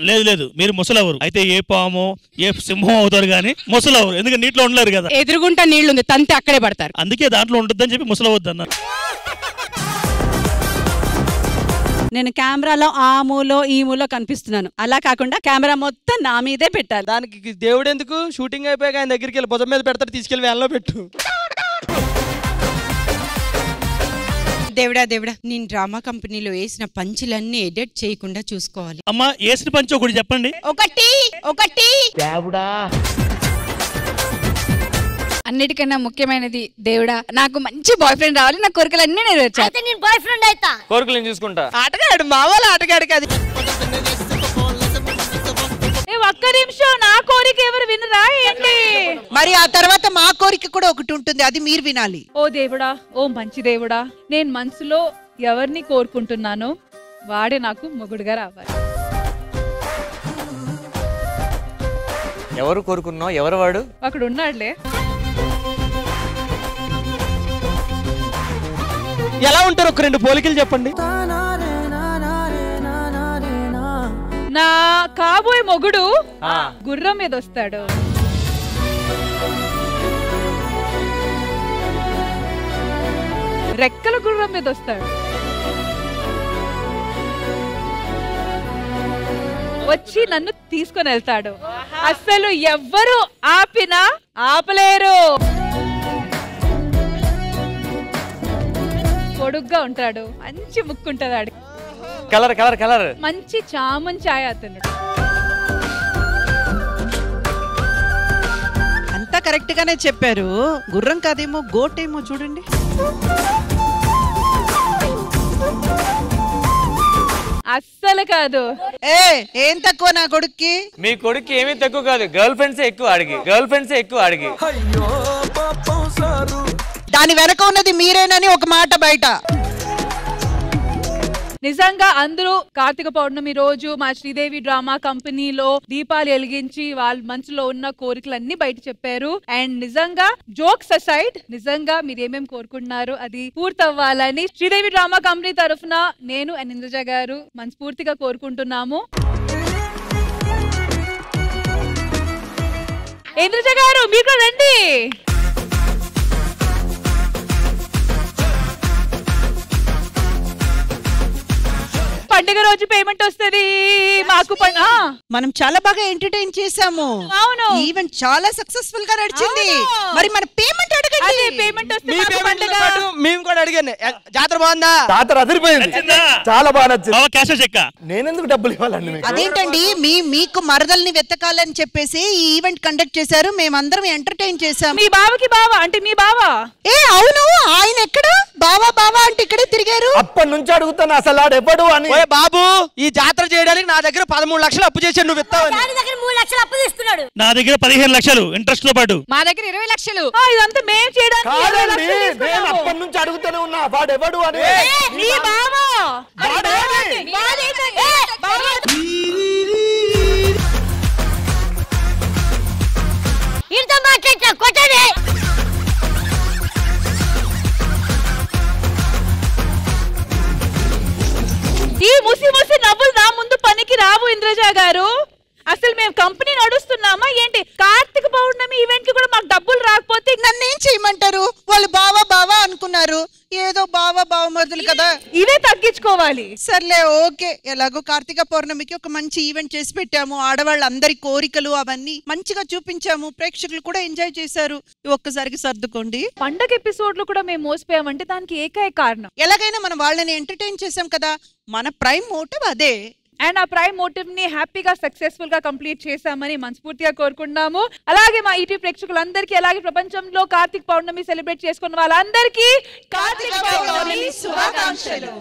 Speaker 4: లేదు లేదు, మీరు ముసలవరు అయితే ఏ పాము ఏ సింహం అవుతారు కానీ ముసలవరు, ఎందుకంటే నీటిలో ఉండలేరు కదా.
Speaker 21: ఎదురుగుంటా నీళ్లుంది, తంతే అక్కడే పడతారు.
Speaker 4: అందుకే దాంట్లో ఉండొద్దని చెప్పి ముసలవద్దు అన్నారు.
Speaker 21: నేను కెమెరాలో ఆ మూలో ఈ మూలో కనిపిస్తున్నాను, అలా కాకుండా కెమెరా మొత్తం నా మీదే పెట్టాలి.
Speaker 3: దానికి దేవుడు ఎందుకు? షూటింగ్ అయిపోయాక ఆయన దగ్గరికి వెళ్ళి భుజం మీద పెడతాడు, తీసుకెళ్లి వ్యాన్లో పెట్టు.
Speaker 7: దేవుడా దేవుడా, నేను డ్రామా కంపెనీలో వేసిన పంచులన్నీ ఎడిట్ చేయకుండా చూసుకోవాలి.
Speaker 4: అమ్మా, వేసిన పంచు ఒకటి చెప్పండి.
Speaker 21: ఒకటి
Speaker 3: దేవుడా.
Speaker 6: అన్నిటికన్నా ముఖ్యమైనది దేవుడా, నాకు మంచి బాయ్ ఫ్రెండ్ రావాలి, నా కోరికలన్నీ నెరవేర్చాలి.
Speaker 2: నేను బాయ్ ఫ్రెండ్ అయితా.
Speaker 1: కోరికలు నేను చూసుకుంటా.
Speaker 3: ఆటగాడు, మా వాళ్ళ ఆటగాడు కాదు.
Speaker 9: ఒక్క నిమిషం, నా కోరిక ఎవరు వినరా ఏంటి?
Speaker 10: మరి ఆ తర్వాత మా కోరిక కూడా ఒకటి ఉంటుంది, అది మీరు వినాలి.
Speaker 9: ఓ దేవుడా, ఓ మంచి దేవుడా, నేను మనసులో ఎవరిని కోరుకుంటున్నానో వాడే నాకు మొగుడుగా రావాలి.
Speaker 1: ఎవరు కోరుకున్నావు? ఎవరు వాడు?
Speaker 9: అక్కడ ఉన్నాడులే.
Speaker 3: ఎలా ఉంటారు? ఒక 2 పోలికలు చెప్పండి.
Speaker 9: నా కాబోయే మొగుడు గుర్రం మీద వస్తాడు. రెక్కల గుర్రం మీద వస్తాడు. వచ్చి నన్ను తీసుకొని వెళ్తాడు. అసలు ఎవ్వరు ఆపినా ఆపలేరు. పొడుగ్గా ఉంటాడు, మంచి ముక్కు ఉంటది ఆడికి.
Speaker 1: కలర్ కలర్ కలర్
Speaker 9: మంచి చామన్ ఛాయ అతను.
Speaker 10: అంతా కరెక్ట్ గానే చెప్పారు. గుర్రం కాదేమో, గోట్ ఏమో చూడండి.
Speaker 9: అస్సలు కాదు.
Speaker 10: ఏం తక్కువ నా కొడుక్కి?
Speaker 1: మీ కొడుక్కి ఏమీ తక్కువ కాదు, గర్ల్ ఫ్రెండ్స్ ఎక్కువ అడిగి, గర్ల్ ఫ్రెండ్స్ ఎక్కువ అడిగి.
Speaker 10: దాని వెనక ఉన్నది మీరేనని ఒక మాట బయట.
Speaker 9: నిజంగా అందరూ కార్తీక పౌర్ణమి రోజు మా శ్రీదేవి డ్రామా కంపెనీలో దీపాలు వెలిగించి వాళ్ళ మనసులో ఉన్న కోరికలన్నీ బయట చెప్పారు. అండ్ నిజంగా జోక్స్ అసైడ్, నిజంగా మీరు ఏమేమి కోరుకుంటున్నారు అది పూర్తవ్వాలని శ్రీదేవి డ్రామా కంపెనీ తరఫున నేను అండ్ ఇంద్రజ గారు మనస్ఫూర్తిగా కోరుకుంటున్నాము. ఇంద్రజ గారు మీకు రండి. పండుగ రోజు పేమెంట్ వస్తుంది మాకు.
Speaker 10: మనం చాలా బాగా ఎంటర్టైన్ చేసాము.
Speaker 9: అవును,
Speaker 10: ఈవెంట్ చాలా సక్సెస్ఫుల్ గా నడిచింది. మరి మన పేమెంట్ అడగండి.
Speaker 9: పేమెంట్ వస్తే
Speaker 3: మేము కూడా అడిగాను. జాతర బాగుందా?
Speaker 5: జాతర అదిరిపోయింది, చాలా బాగా నచ్చింది.
Speaker 3: నేనెందుకు డబ్బులు ఇవ్వాలండి?
Speaker 10: అదేంటండి, మీకు మరదల్ని వెతకాలని చెప్పేసి ఈ ఈవెంట్ కండక్ట్ చేశారు. మేమందరం ఎంటర్టైన్ చేసాం.
Speaker 9: మీ బావకి బావా అంటే మీ బావా?
Speaker 10: అవును, ఆయన ఎక్కడ బావా బావా అంటే ఇక్కడే తిరిగారు.
Speaker 5: అప్పటి నుంచి అడుగుతాను అసలు ఆడెవడు అని.
Speaker 3: బాబు, ఈ జాతర చేయడానికి నా దగ్గర 13 లక్షలు అప్పు చేశాడు, నువ్వు ఇస్తావని.
Speaker 2: 3 లక్షలు అప్పు తీసుకున్నాడు.
Speaker 4: నా దగ్గర 15 లక్షలు ఇంట్రెస్ట్ తో పాటు.
Speaker 9: మా దగ్గర 20 లక్షలు. ఇదంతా మేము చేయడానికి
Speaker 5: నేను అప్పటి నుంచి అడుగుతూనే ఉన్నా వాడెవడు అని.
Speaker 9: మీ బావా?
Speaker 2: ఇంత మాట్లాడతా కొట్టనే.
Speaker 9: ఈ ముసి ముసి నవ్వులు నా ముందు పనికి రావు ఇంద్రజ గారు. అసలు మేము కంపెనీ నడుస్తున్నామా ఏంటి? కార్తీక పౌర్ణమి ఈవెంట్ కి కూడా మాకు డబ్బులు రాకపోతే
Speaker 10: నన్ను ఏం చేయమంటారు? వాళ్ళు బావా బావా అనుకున్నారు, ఏదో బావా బావ మరుదులు కదా,
Speaker 9: ఇవే తగ్గించుకోవాలి.
Speaker 10: సర్లే ఓకే. ఎలాగో కార్తీక పౌర్ణమికి ఒక మంచి ఈవెంట్ చేసి పెట్టాము. ఆడవాళ్ళందరి కోరికలు అవన్నీ మంచిగా చూపించాము. ప్రేక్షకులు కూడా ఎంజాయ్ చేశారు. ఒక్కసారికి సర్దుకోండి.
Speaker 9: పండగ ఎపిసోడ్ లో కూడా మేము మోసపోయామంటే దానికి ఏకైక కారణం
Speaker 10: ఎలాగైనా మనం వాళ్ళని ఎంటర్టైన్ చేసాం కదా. మన ప్రైమ్ మోటివ్ అదే.
Speaker 9: అండ్ ఆ ప్రైమ్ మోటివ్ ని హ్యాపీగా సక్సెస్ఫుల్ గా కంప్లీట్ చేశామని మనస్ఫూర్తిగా కోరుకుంటున్నాము. అలాగే మా ఈటీ ప్రేక్షకులందరికీ, అలాగే ప్రపంచంలో కార్తీక పౌర్ణమి సెలబ్రేట్ చేసుకున్న వాళ్ళందరికీ కార్తీక పౌర్ణమి శుభాకాంక్షలు.